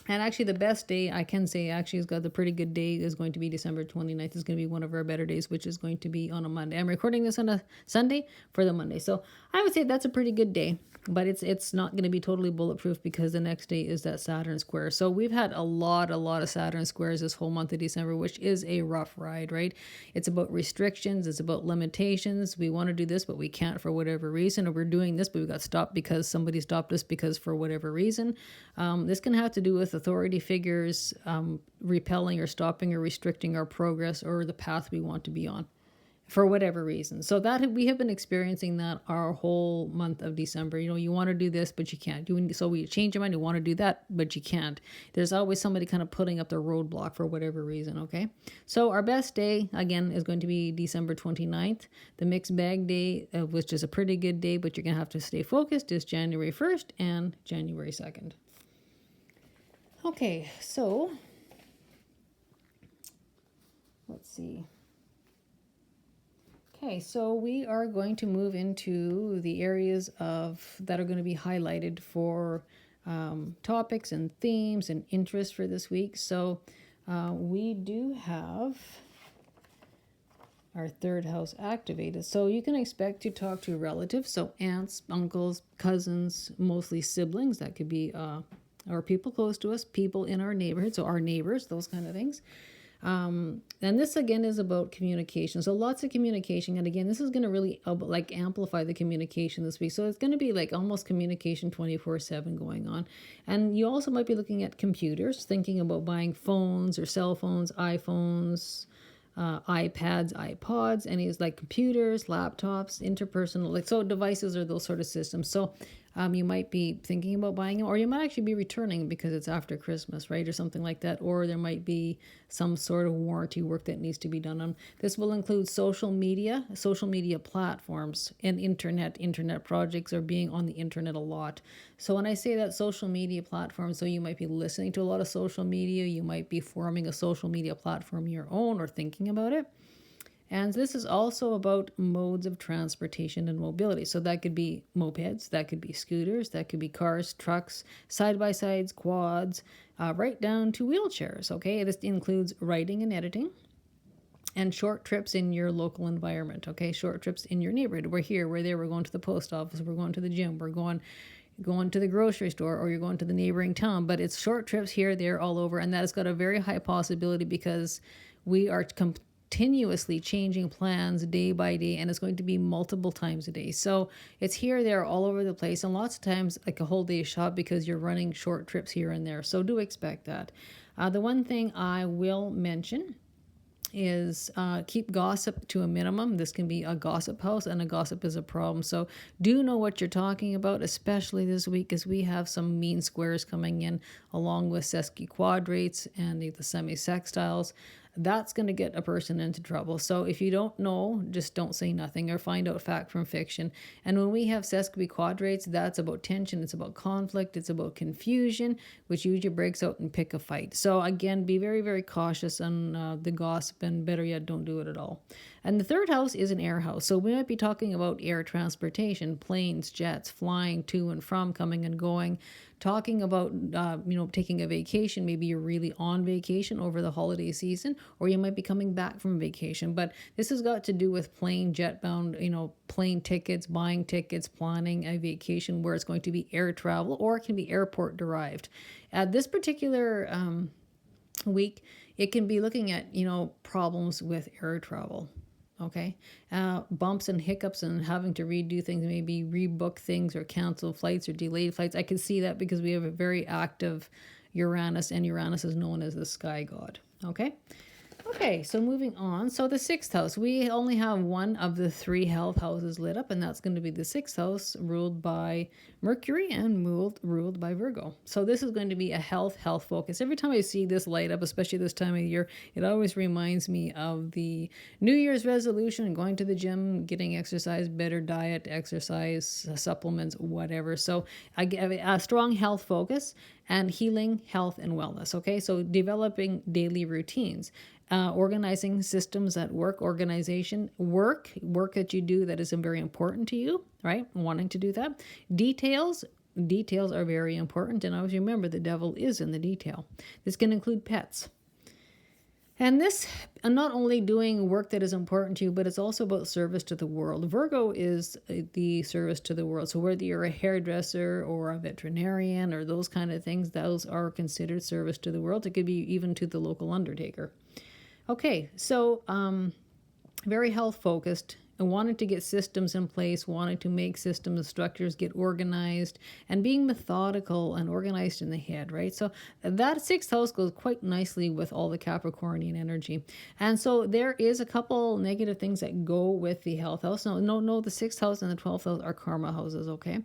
And actually, the best day I can say actually has got the pretty good day is going to be December 29th. It's going to be one of our better days, which is going to be on a Monday. I'm recording this on a Sunday for the Monday. So I would say that's a pretty good day, but it's not going to be totally bulletproof because the next day is that Saturn square. So we've had a lot of Saturn squares this whole month of December, which is a rough ride, right? It's about restrictions. It's about limitations. We want to do this, but we can't for whatever reason, or we're doing this, but we got stopped because somebody stopped us because for whatever reason. This can have to do with authority figures repelling or stopping or restricting our progress or the path we want to be on for whatever reason. So that we have been experiencing that our whole month of December. You know, you want to do this, but you can't. So we change your mind, you want to do that, but you can't. There's always somebody kind of putting up the roadblock for whatever reason, okay? So our best day, again, is going to be December 29th. The mixed bag day, which is a pretty good day, but you're going to have to stay focused, is January 1st and January 2nd. Okay, so let's see. Okay, so we are going to move into the areas that are going to be highlighted for topics and themes and interests for this week. So we do have our 3rd house activated. So you can expect to talk to relatives, so aunts, uncles, cousins, mostly siblings. That could be or people close to us, people in our neighborhood, so our neighbors, those kind of things. And this again is about communication. So lots of communication. And again, this is going to really like amplify the communication this week. So it's going to be like almost communication 24/7 going on. And you also might be looking at computers, thinking about buying phones or cell phones, iPhones, iPads, iPods, any like computers, laptops, interpersonal, like so devices or those sort of systems. So you might be thinking about buying them, or you might actually be returning because it's after Christmas, right, or something like that. Or there might be some sort of warranty work that needs to be done on. This will include social media platforms, and internet projects, or being on the internet a lot. So when I say that social media platform, so you might be listening to a lot of social media, you might be forming a social media platform your own or thinking about it. And this is also about modes of transportation and mobility. So that could be mopeds, that could be scooters, that could be cars, trucks, side-by-sides, quads, right down to wheelchairs, okay? This includes writing and editing, and short trips in your local environment, okay? Short trips in your neighborhood. We're here, we're there, we're going to the post office, we're going to the gym, we're going to the grocery store, or you're going to the neighboring town. But it's short trips here, there, all over, and that has got a very high possibility because we are continuously changing plans day by day, and it's going to be multiple times a day. So it's here, there, all over the place, and lots of times like a whole day shop because you're running short trips here and there. So do expect that. The one thing I will mention is keep gossip to a minimum. This can be a gossip house, and a gossip is a problem. So do know what you're talking about, especially this week, as we have some mean squares coming in along with sesquiquadrates and the semisextiles. That's going to get a person into trouble. So if you don't know, just don't say nothing, or find out fact from fiction. And when we have sesquiquadrates, that's about tension, it's about conflict, it's about confusion, which usually breaks out and pick a fight. So again, be very, very cautious on the gossip, and better yet, don't do it at all. And the 3rd house is an air house. So we might be talking about air transportation, planes, jets, flying to and from, coming and going, talking about, taking a vacation. Maybe you're really on vacation over the holiday season, or you might be coming back from vacation. But this has got to do with plane, jet bound, plane tickets, buying tickets, planning a vacation where it's going to be air travel, or it can be airport derived. This particular week, it can be looking at, problems with air travel. Okay. Bumps and hiccups and having to redo things, maybe rebook things or cancel flights or delayed flights. I can see that because we have a very active Uranus, and Uranus is known as the sky god. Okay. Okay, so moving on. So the sixth house, we only have one of the three health houses lit up, and that's going to be the sixth house, ruled by Mercury and ruled by Virgo. So this is going to be a health focus. Every time I see this light up, especially this time of year, it always reminds me of the New Year's resolution, going to the gym, getting exercise, better diet, exercise, supplements, whatever. So I get a strong health focus and healing, health, and wellness. Okay, so developing daily routines. Organizing systems at work, organization, work that you do that is very important to you, right? Wanting to do that. Details are very important. And always remember, the devil is in the detail. This can include pets. And this, not only doing work that is important to you, but it's also about service to the world. Virgo is the service to the world. So whether you're a hairdresser or a veterinarian or those kind of things, those are considered service to the world. It could be even to the local undertaker. Okay, so very health focused, and wanting to get systems in place, wanting to make systems and structures get organized, and being methodical and organized in the head, right? So that sixth house goes quite nicely with all the Capricornian energy. And so there is a couple negative things that go with the health house. No, the sixth house and the 12th house are karma houses, okay?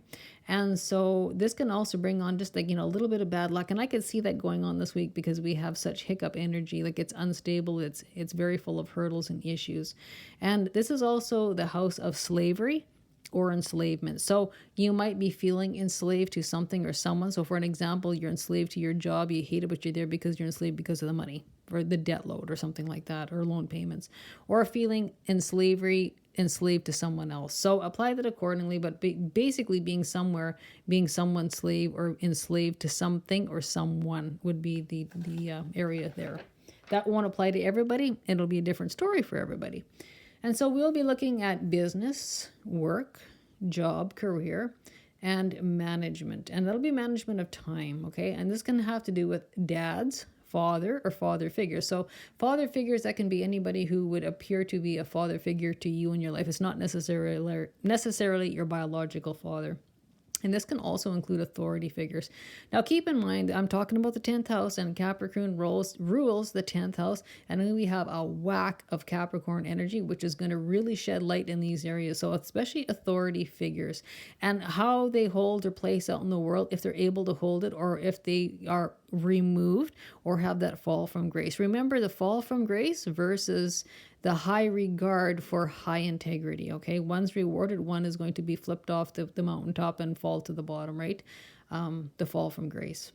And so this can also bring on just a little bit of bad luck. And I could see that going on this week because we have such hiccup energy. Like, it's unstable. It's very full of hurdles and issues. And this is also the house of slavery or enslavement. So you might be feeling enslaved to something or someone. So for an example, you're enslaved to your job. You hate it, but you're there because you're enslaved because of the money or the debt load or something like that, or loan payments, or feeling enslaved to someone else. So apply that accordingly, but basically being someone's slave or enslaved to something or someone would be the area there. That won't apply to everybody. It'll be a different story for everybody. And so we'll be looking at business, work, job, career, and management. And that'll be management of time, okay? And this can have to do with dads, father, or father figures. So father figures, that can be anybody who would appear to be a father figure to you in your life. It's not necessarily your biological father. And this can also include authority figures. Now, keep in mind, I'm talking about the 10th house, and Capricorn rules the 10th house. And then we have a whack of Capricorn energy, which is going to really shed light in these areas. So especially authority figures and how they hold or place out in the world, if they're able to hold it, or if they are removed or have that fall from grace. Remember, the fall from grace versus the high regard for high integrity, okay? One's rewarded, one is going to be flipped off the mountaintop and fall to the bottom, right? The fall from grace.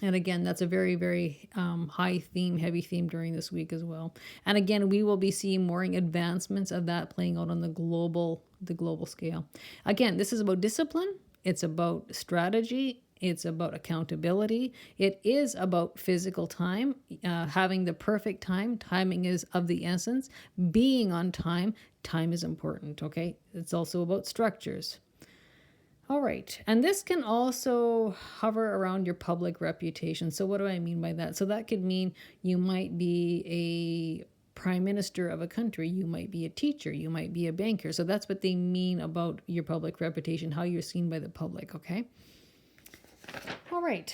And again, that's a very, very high theme, heavy theme during this week as well. And again, we will be seeing more advancements of that playing out on the global scale. Again, this is about discipline. It's about strategy. It's about accountability. It is about physical time, having the perfect time. Timing is of the essence. Being on time. Time is important, okay? It's also about structures. All right. And this can also hover around your public reputation. So what do I mean by that? So that could mean you might be a prime minister of a country, you might be a teacher, you might be a banker. So that's what they mean about your public reputation, how you're seen by the public, okay? All right.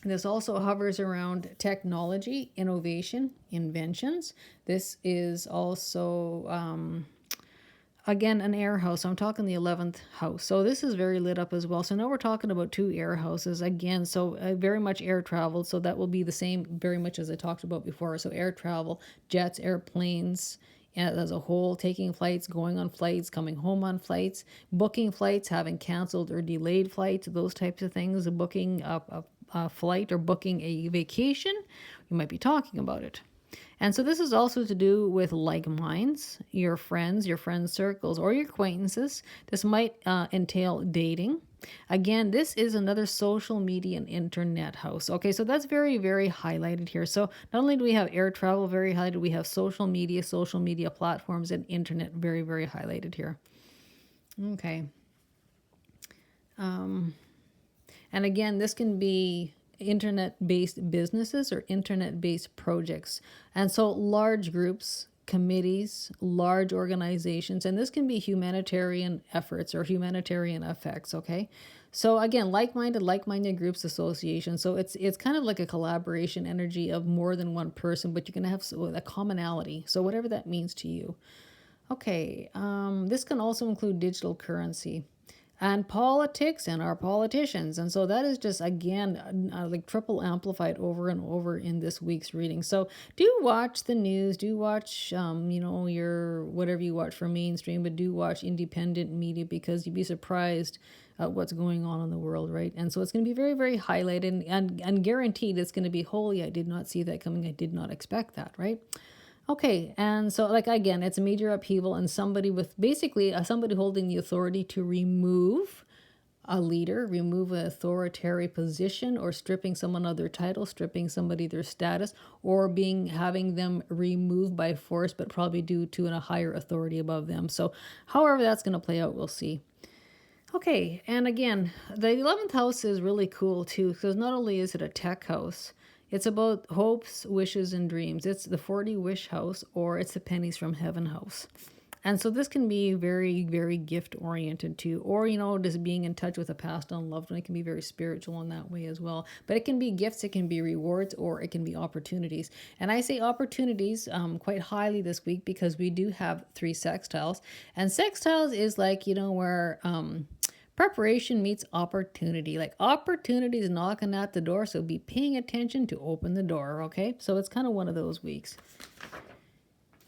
This also hovers around technology, innovation, inventions. This is also, again, an air house. I'm talking the 11th house. So this is very lit up as well. So now we're talking about two air houses again. So very much air travel. So that will be the same very much as I talked about before. So air travel, jets, airplanes, as a whole, taking flights, going on flights, coming home on flights, booking flights, having canceled or delayed flights, those types of things, booking a flight or booking a vacation. You might be talking about it. And so this is also to do with like minds, your friends circles, or your acquaintances. This might entail dating. Again, this is another social media and internet house. Okay, so that's very, very highlighted here. So not only do we have air travel very highlighted, we have social media platforms, and internet very, very highlighted here. Okay. And again, this can be internet-based businesses or internet-based projects. And so large groups, committees, large organizations, and this can be humanitarian efforts or humanitarian effects, okay? So again, like-minded groups, associations. So it's kind of like a collaboration energy of more than one person, but you're going to have a commonality. So whatever that means to you. Okay, this can also include digital currency and politics and our politicians. And so that is just, again, like triple amplified over and over in this week's reading. So do watch the news, do watch, your whatever you watch for mainstream, but do watch independent media, because you'd be surprised at what's going on in the world, right? And so it's going to be very, very highlighted and guaranteed it's going to be, holy, I did not see that coming. I did not expect that, right? Okay, and so like again, it's a major upheaval, and somebody with basically somebody holding the authority to remove a leader, remove an authoritarian position, or stripping someone of their title, stripping somebody their status, or having them removed by force, but probably due to a higher authority above them. So however that's going to play out, we'll see. Okay, and again, the 11th house is really cool too, because not only is it a tech house, it's about hopes, wishes, and dreams. It's the 40 wish house, or it's the pennies from heaven house. And so this can be very, very gift oriented too, or, just being in touch with a past unloved one. It can be very spiritual in that way as well. But it can be gifts, it can be rewards, or it can be opportunities. And I say opportunities quite highly this week because we do have 3 sextiles. And sextiles is like, where preparation meets opportunity. Like opportunity is knocking at the door, so be paying attention to open the door, okay? So it's kind of one of those weeks.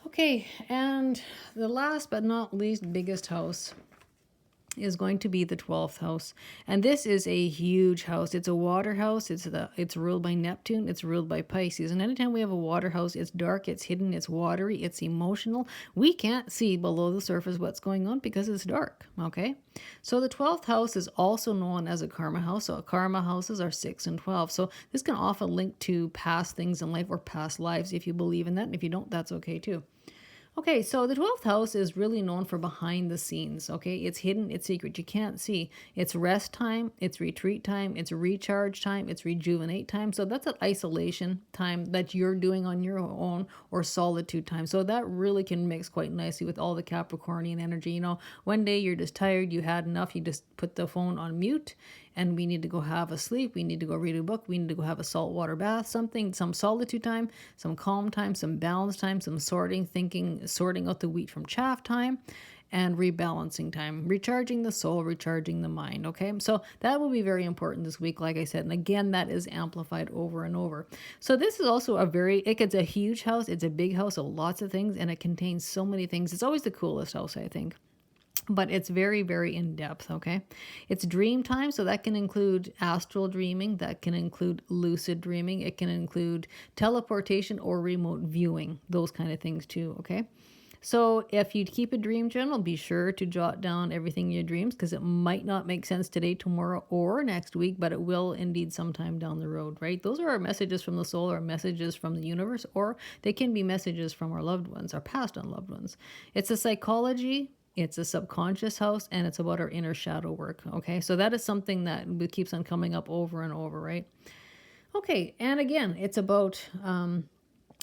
Okay, and the last but not least biggest house is going to be the 12th house. And this is a huge house. It's a water house. It's ruled by Neptune. It's ruled by Pisces. And anytime we have a water house, it's dark, it's hidden, it's watery, it's emotional. We can't see below the surface what's going on because it's dark, okay? So the 12th house is also known as a karma house. So karma houses are 6 and 12. So this can often link to past things in life or past lives if you believe in that. And if you don't, that's okay too. Okay, so the 12th house is really known for behind the scenes, okay? It's hidden, it's secret, you can't see. It's rest time, it's retreat time, it's recharge time, it's rejuvenate time. So that's an isolation time that you're doing on your own, or solitude time. So that really can mix quite nicely with all the Capricornian energy. One day you're just tired, you had enough, you just put the phone on mute, and we need to go have a sleep, we need to go read a book, we need to go have a saltwater bath, some solitude time, some calm time, some balance time, some sorting out the wheat from chaff time, and rebalancing time, recharging the soul, recharging the mind, okay? So that will be very important this week, like I said, and again, that is amplified over and over. So this is also it's a huge house, it's a big house of lots of things, and it contains so many things. It's always the coolest house, I think. But it's very, very in-depth, okay? It's dream time, so that can include astral dreaming, that can include lucid dreaming, it can include teleportation or remote viewing, those kind of things too, okay? So if you keep a dream journal, be sure to jot down everything in your dreams, because it might not make sense today, tomorrow, or next week, but it will indeed sometime down the road, right? Those are our messages from the soul, or messages from the universe, or they can be messages from our loved ones, our past unloved ones. It's a psychology, it's a subconscious house, and it's about our inner shadow work, okay? So that is something that keeps on coming up over and over, right? Okay, and again, it's about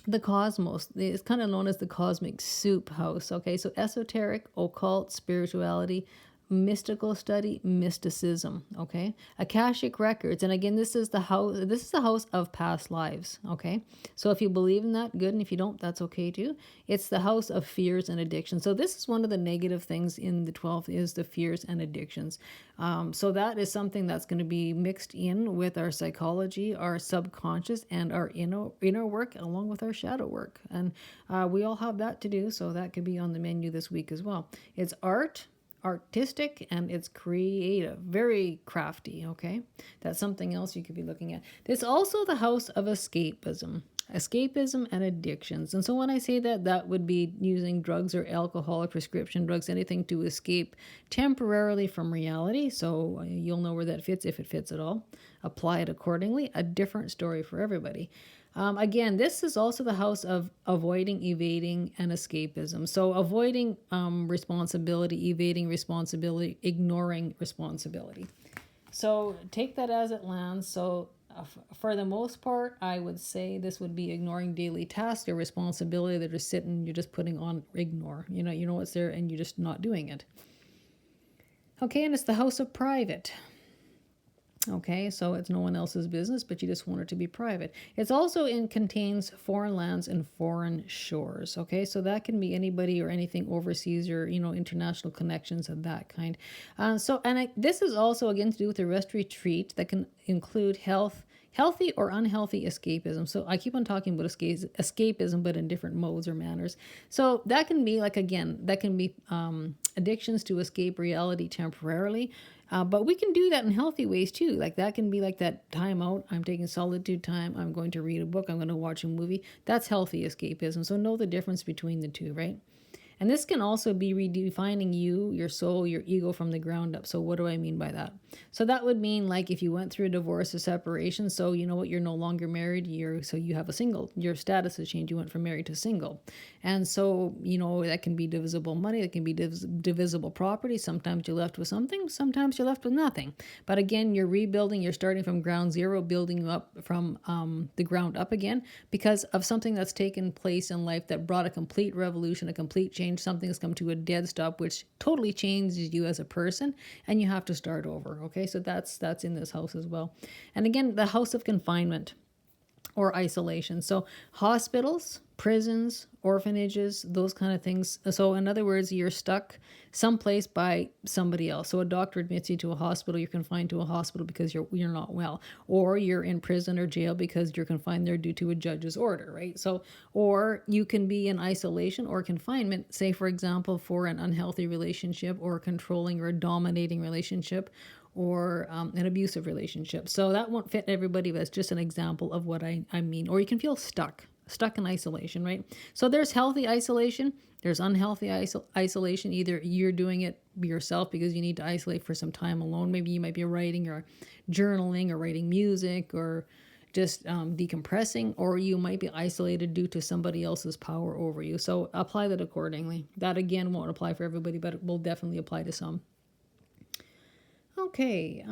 the cosmos. It's kind of known as the cosmic soup house, okay? So esoteric, occult, spirituality, mystical study, mysticism, okay? Akashic records, and again, this is the house of past lives, okay? So if you believe in that, good, and if you don't, that's okay too. It's the house of fears and addiction. So this is one of the negative things in the 12th, is the fears and addictions. So that is something that's going to be mixed in with our psychology, our subconscious, and our inner work, along with our shadow work. And we all have that to do, so that could be on the menu this week as well. It's artistic, and it's creative, very crafty, okay? That's something else you could be looking at. It's also the house of escapism. Escapism and addictions. And so when I say that, that would be using drugs or alcohol or prescription drugs, anything to escape temporarily from reality. So you'll know where that fits, if it fits at all. Apply it accordingly. A different story for everybody. Again, this is also the house of avoiding, evading, and escapism. So avoiding responsibility, evading responsibility, ignoring responsibility. So take that as it lands. So for the most part, I would say this would be ignoring daily tasks or responsibility that are sitting, you're just putting on ignore. You know what's there and you're just not doing it. Okay, and it's the house of private. Okay, so it's no one else's business, but you just want it to be private. It's also contains foreign lands and foreign shores. Okay, so that can be anybody or anything overseas or, international connections of that kind. This is also, again, to do with a rest retreat that can include healthy or unhealthy escapism. So I keep on talking about escapism, but in different modes or manners. So that can be addictions to escape reality temporarily. But we can do that in healthy ways too. Like that can be like that time out. I'm taking solitude time. I'm going to read a book. I'm going to watch a movie. That's healthy escapism. So know the difference between the two, right? And this can also be redefining you, your soul, your ego from the ground up. So what do I mean by that? So that would mean like if you went through a divorce or separation, so you know what, you're no longer married, so you have a single, your status has changed, you went from married to single. And so, that can be divisible money, that can be divisible property. Sometimes you're left with something, sometimes you're left with nothing. But again, you're rebuilding, you're starting from ground zero, building up from the ground up again because of something that's taken place in life that brought a complete revolution, a complete change. Something has come to a dead stop, which totally changes you as a person, and you have to start over. Okay, so that's in this house as well. And again, the house of confinement or isolation. So hospitals, prisons, orphanages, those kind of things. So in other words, you're stuck someplace by somebody else. So a doctor admits you to a hospital, you're confined to a hospital because you're not well, or you're in prison or jail because you're confined there due to a judge's order, right? So, or you can be in isolation or confinement, say for example, for an unhealthy relationship or controlling or dominating relationship, or an abusive relationship. So that won't fit everybody, but it's just an example of what I mean. Or you can feel stuck in isolation, right? So there's healthy isolation, there's unhealthy isolation. Either you're doing it yourself because you need to isolate for some time alone. Maybe you might be writing or journaling or writing music or just decompressing, or you might be isolated due to somebody else's power over you. So apply that accordingly. That again won't apply for everybody, but it will definitely apply to some. Okay,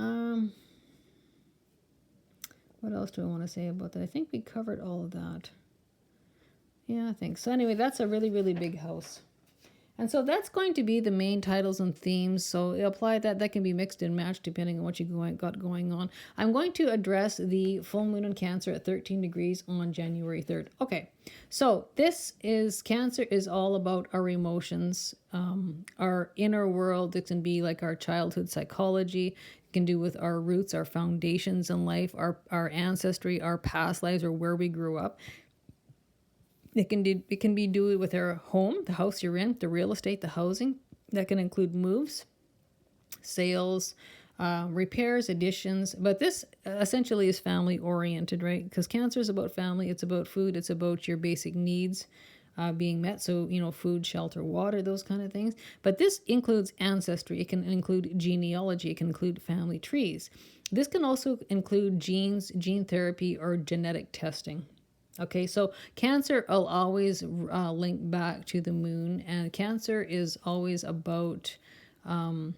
what else do I want to say about that? I think we covered all of that. Yeah, I think so. Anyway, that's a really, really big house. And so that's going to be the main titles and themes. So apply that. That can be mixed and matched depending on what you got going on. I'm going to address the full moon in Cancer at 13 degrees on January 3rd. Okay, so Cancer is all about our emotions, our inner world. It can be like our childhood psychology. It can do with our roots, our foundations in life, our ancestry, our past lives, or where we grew up. It can be do with our home, the house you're in, the real estate, the housing. That can include moves, sales, repairs, additions. But this essentially is family oriented, right? Because Cancer is about family. It's about food. It's about your basic needs being met. So, food, shelter, water, those kind of things. But this includes ancestry. It can include genealogy. It can include family trees. This can also include genes, gene therapy, or genetic testing. Okay, so Cancer will always link back to the moon, and Cancer is always about, on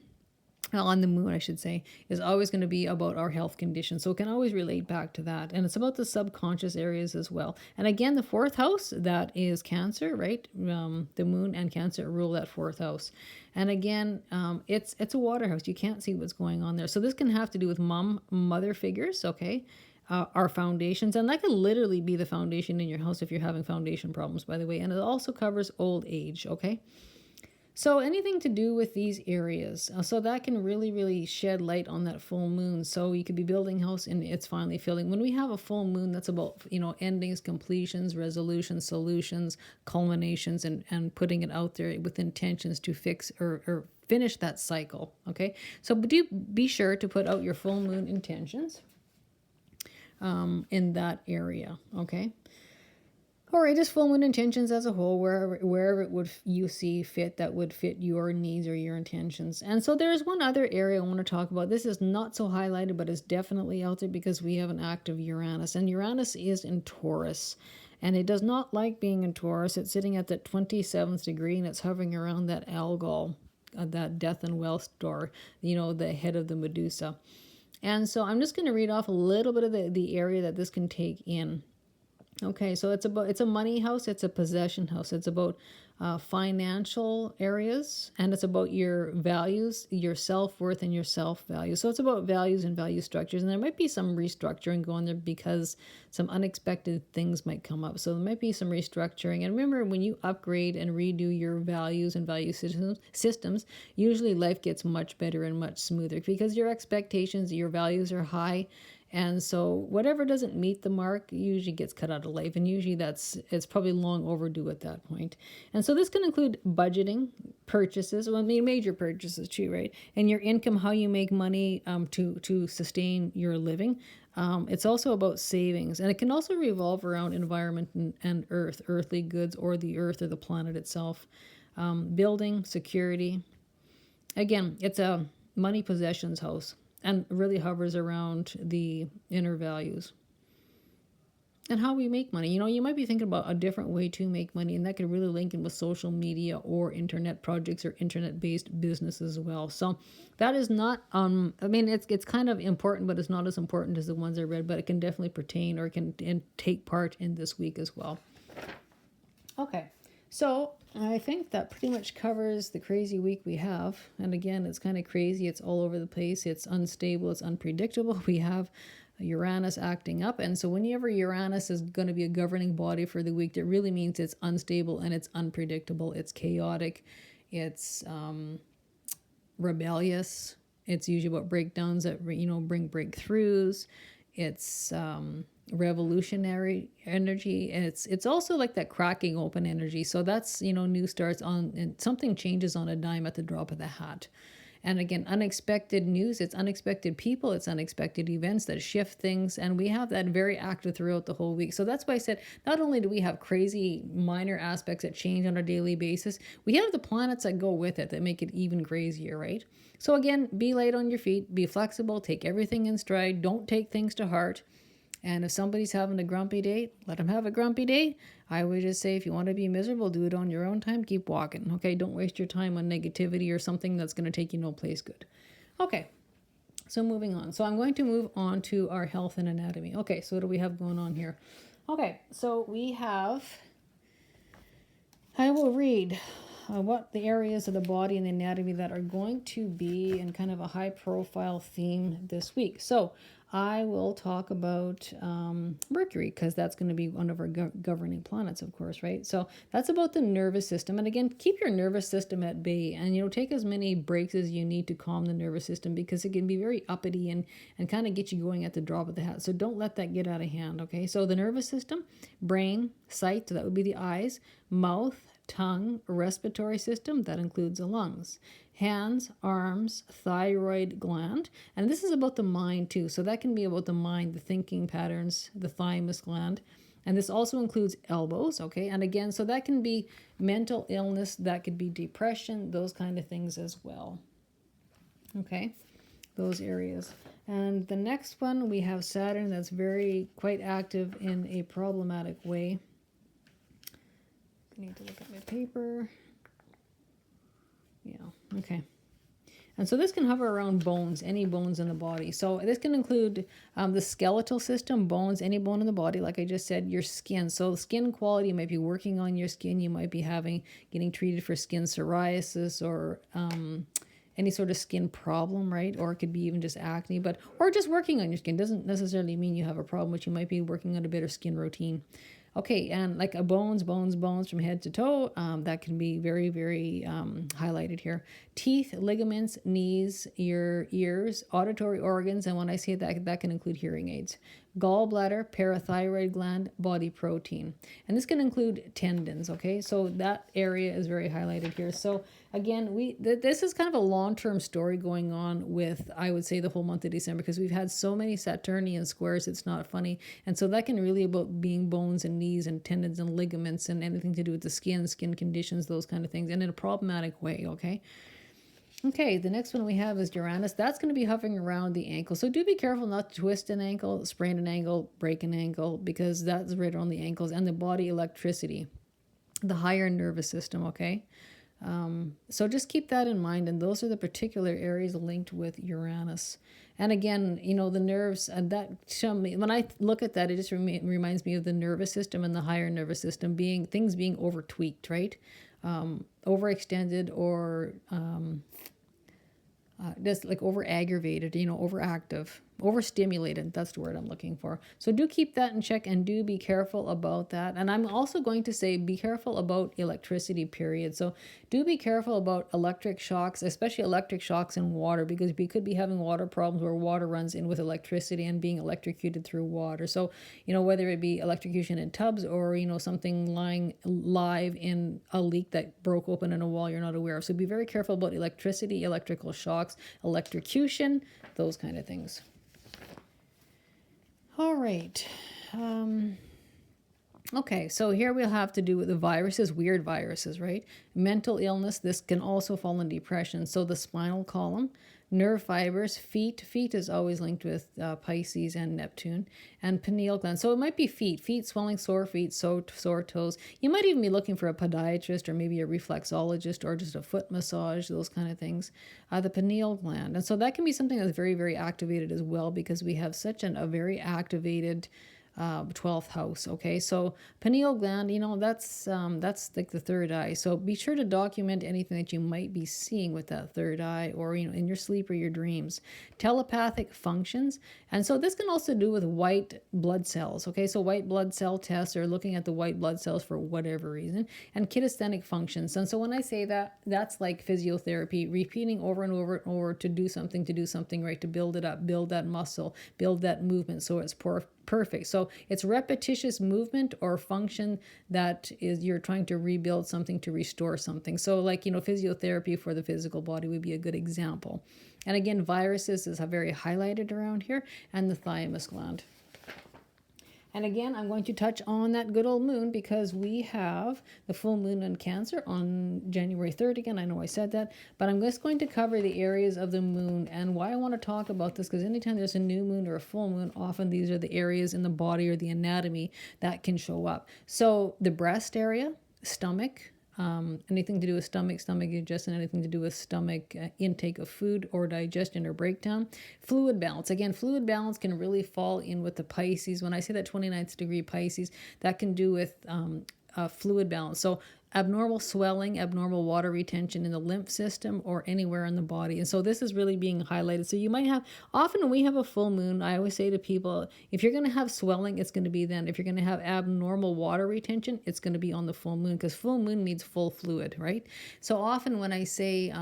the moon, I should say, is always going to be about our health condition. So it can always relate back to that. And it's about the subconscious areas as well. And again, the fourth house, that is Cancer, right? The moon and Cancer rule that fourth house. And again, it's a water house. You can't see what's going on there. So this can have to do with mother figures, okay? Our foundations, and that can literally be the foundation in your house if you're having foundation problems, by the way. And it also covers old age, okay? So anything to do with these areas. So that can really, really shed light on that full moon. So you could be building a house and it's finally filling. When we have a full moon, that's about, endings, completions, resolutions, solutions, culminations, and putting it out there with intentions to fix or finish that cycle, okay? So do be sure to put out your full moon intentions in that area, okay? All right, just full moon intentions as a whole, wherever it would you see fit that would fit your needs or your intentions. And so there's one other area I want to talk about. This is not so highlighted, but it's definitely out there because we have an active Uranus, and Uranus is in Taurus, and it does not like being in Taurus. It's sitting at that 27th degree, and it's hovering around that Algol, that death and wealth star, the head of the Medusa. And so I'm just going to read off a little bit of the area that this can take in. Okay, so it's a money house, it's a possession house, it's about financial areas, and it's about your values, your self-worth, and your self-value. So it's about values and value structures, and there might be some restructuring going there because some unexpected things might come up. So there might be some restructuring. And remember, when you upgrade and redo your values and value systems, usually life gets much better and much smoother because your expectations, your values are high. And so whatever doesn't meet the mark usually gets cut out of life, and usually it's probably long overdue at that point. And so this can include budgeting, purchases, well, I mean major purchases too, right? And your income, how you make money to sustain your living. It's also about savings, and it can also revolve around environment and earthly goods, or the earth or the planet itself. Building, security. Again, it's a money possessions house, and really hovers around the inner values and how we make money. You might be thinking about a different way to make money, and that could really link in with social media or internet projects or internet-based business as well. So that is not, it's kind of important, but it's not as important as the ones I read, but it can definitely pertain or can take part in this week as well. Okay. So I think that pretty much covers the crazy week we have. And again, it's kind of crazy. It's all over the place. It's unstable. It's unpredictable. We have Uranus acting up. And so whenever Uranus is going to be a governing body for the week, that really means it's unstable and it's unpredictable. It's chaotic. It's rebellious. It's usually about breakdowns that, bring breakthroughs. It's revolutionary energy. It's also like that cracking open energy. So that's, new starts on, and something changes on a dime at the drop of the hat. And again, unexpected news, it's unexpected people, it's unexpected events that shift things. And we have that very active throughout the whole week. So that's why I said, not only do we have crazy minor aspects that change on a daily basis, we have the planets that go with it that make it even crazier, right? So again, be light on your feet, be flexible, take everything in stride, don't take things to heart. And if somebody's having a grumpy day, let them have a grumpy day. I would just say, if you want to be miserable, do it on your own time. Keep walking. Okay, don't waste your time on negativity or something that's going to take you no place good. Okay, so moving on. So I'm going to move on to our health and anatomy. Okay, so what do we have going on here? Okay, so we have, I will read what the areas of the body and the anatomy that are going to be in kind of a high profile theme this week. So I will talk about Mercury, because that's going to be one of our governing planets, of course, right? So that's about the nervous system. And again, keep your nervous system at bay, and, take as many breaks as you need to calm the nervous system, because it can be very uppity and kind of get you going at the drop of the hat. So don't let that get out of hand, okay? So the nervous system, brain, sight, so that would be the eyes, mouth, tongue, respiratory system, that includes the lungs, hands, arms, thyroid gland, and this is about the mind too. So that can be about the mind, the thinking patterns, the thymus gland, and this also includes elbows, okay? And again, so that can be mental illness, that could be depression, those kind of things as well, okay? Those areas. And the next one, we have Saturn, that's quite active in a problematic way. I need to look at my paper. Yeah, okay. And so this can hover around bones, any bones in the body. So this can include the skeletal system, bones, any bone in the body, like I just said, your skin. So skin quality, you might be working on your skin. You might be getting treated for skin psoriasis or any sort of skin problem, right? Or it could be even just acne, or just working on your skin. Doesn't necessarily mean you have a problem, but you might be working on a better skin routine. Okay, and like a bones from head to toe, that can be very, very highlighted here. Teeth, ligaments, knees, your ears, auditory organs, and when I say that, that can include hearing aids. gallbladder, parathyroid gland, body protein. And this can include tendons, okay? So that area is very highlighted here. So again, this is kind of a long-term story going on with, I would say, the whole month of December, because we've had so many Saturnian squares, it's not funny. And so that can really about being bones and knees and tendons and ligaments and anything to do with the skin conditions, those kind of things, and in a problematic way, okay? Okay, the next one we have is Uranus. That's going to be hovering around the ankle. So do be careful not to twist an ankle, sprain an ankle, break an ankle, because that's right on the ankles and the body electricity, the higher nervous system, okay? So just keep that in mind, and those are the particular areas linked with Uranus. And again, you know, the nerves, and that, when I look at that, it just reminds me of the nervous system and the higher nervous system being, things being over tweaked, right? Overextended or just like over aggravated, you know, overactive, overstimulated. That's the word I'm looking for. So do keep that in check and do be careful about that. And I'm also going to say be careful about electricity, period. So do be careful about electric shocks, especially electric shocks in water, because we could be having water problems where water runs in with electricity and being electrocuted through water. So, you know, whether it be electrocution in tubs or, you know, something lying live in a leak that broke open in a wall you're not aware of. So be very careful about electricity, electrical shocks, electrocution, those kind of things. All right. Okay, so here we'll have to do with the viruses, weird viruses, right? Mental illness, this can also fall in depression. So the spinal column, nerve fibers, feet is always linked with Pisces and Neptune, and pineal gland. So it might be feet swelling, sore feet, sore toes. You might even be looking for a podiatrist or maybe a reflexologist or just a foot massage, those kind of things. The pineal gland. And so that can be something that's very, very activated as well, because we have such a very activated 12th house. Okay, so pineal gland, you know, that's like the third eye. So be sure to document anything that you might be seeing with that third eye, or, you know, in your sleep or your dreams. Telepathic functions, and so this can also do with white blood cells. Okay, so white blood cell tests, or looking at the white blood cells for whatever reason, and kinesthetic functions. And so when I say that, that's like physiotherapy, repeating over and over and over to do something right, to build it up, build that muscle, build that movement so it's perfect. So it's repetitious movement or function that is, you're trying to rebuild something, to restore something. So like, you know, physiotherapy for the physical body would be a good example. And again, viruses is very highlighted around here, and the thymus gland. And again, I'm going to touch on that good old moon, because we have the full moon in Cancer on January 3rd. Again, I know I said that, but I'm just going to cover the areas of the moon and why I want to talk about this, because anytime there's a new moon or a full moon, often these are the areas in the body or the anatomy that can show up. So the breast area, stomach, anything to do with stomach digestion, anything to do with stomach intake of food or digestion or breakdown. Fluid balance. Again, fluid balance can really fall in with the Pisces. When I say that 29th degree Pisces, that can do with fluid balance. So abnormal swelling, abnormal water retention in the lymph system or anywhere in the body. And so this is really being highlighted. So you might have, often when we have a full moon, I always say to people, if you're going to have swelling, it's going to be then. If you're going to have abnormal water retention, it's going to be on the full moon, because full moon means full fluid, right? So often when I say,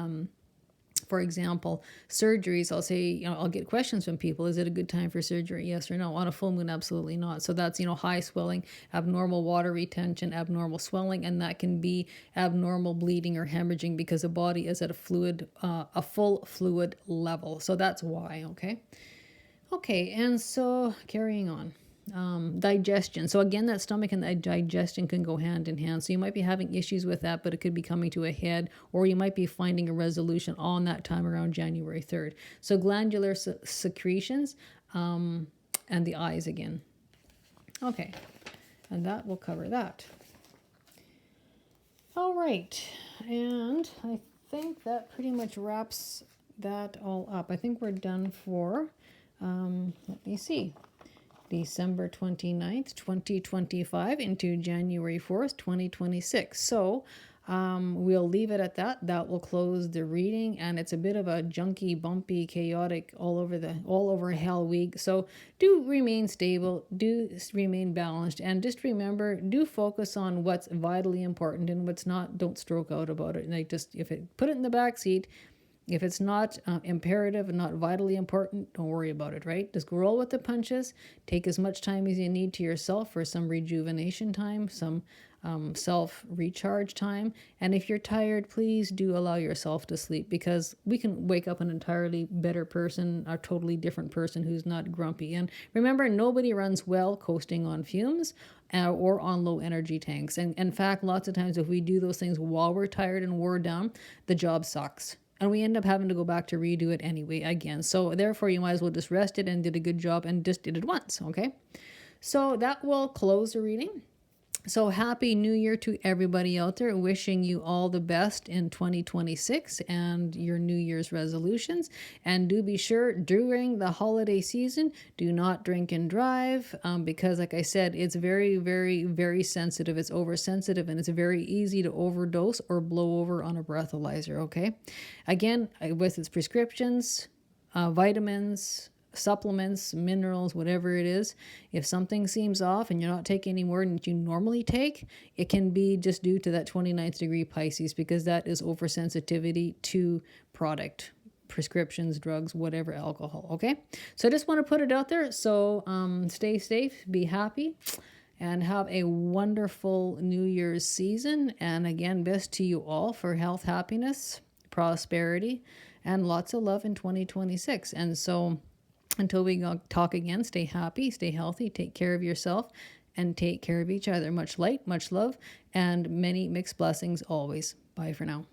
for example, surgeries, I'll say, you know, I'll get questions from people. Is it a good time for surgery? Yes or no? On a full moon, absolutely not. So that's, you know, high swelling, abnormal water retention, abnormal swelling, and that can be abnormal bleeding or hemorrhaging because the body is at a full fluid level. So that's why, okay? Okay, and so carrying on. Digestion. So again, that stomach and the digestion can go hand in hand. So you might be having issues with that, but it could be coming to a head, or you might be finding a resolution on that time around January 3rd. So glandular secretions, and the eyes again. Okay, and that will cover that. All right, and I think that pretty much wraps that all up. I think we're done for, let me see, December 29th, 2025 into January 4th, 2026. So we'll leave it at that. That will close the reading, and it's a bit of a junky, bumpy, chaotic, all over hell week. So do remain stable, do remain balanced, and just remember, do focus on what's vitally important, and what's not, don't stroke out about it. Like, just put it in the back seat. If it's not imperative and not vitally important, don't worry about it, right? Just roll with the punches. Take as much time as you need to yourself for some rejuvenation time, some self-recharge time. And if you're tired, please do allow yourself to sleep, because we can wake up an entirely better person, a totally different person who's not grumpy. And remember, nobody runs well coasting on fumes or on low energy tanks. And in fact, lots of times if we do those things while we're tired and wore down, the job sucks. And we end up having to go back to redo it anyway again. So therefore, you might as well just rest it and did a good job and just did it once, okay? So that will close the reading. So happy New Year to everybody out there. Wishing you all the best in 2026 and your New Year's resolutions. And do be sure during the holiday season, do not drink and drive, because like I said, it's very, very, very sensitive. It's oversensitive, and it's very easy to overdose or blow over on a breathalyzer, okay? Again, with its prescriptions, vitamins, supplements, minerals, whatever it is, if something seems off and you're not taking any more than you normally take, it can be just due to that 29th degree Pisces, because that is oversensitivity to product, prescriptions, drugs, whatever, alcohol, okay? So I just want to put it out there. So stay safe, be happy, and have a wonderful New Year's season. And again, best to you all for health, happiness, prosperity, and lots of love in 2026. And so until we talk again, stay happy, stay healthy, take care of yourself, and take care of each other. Much light, much love, and many mixed blessings always. Bye for now.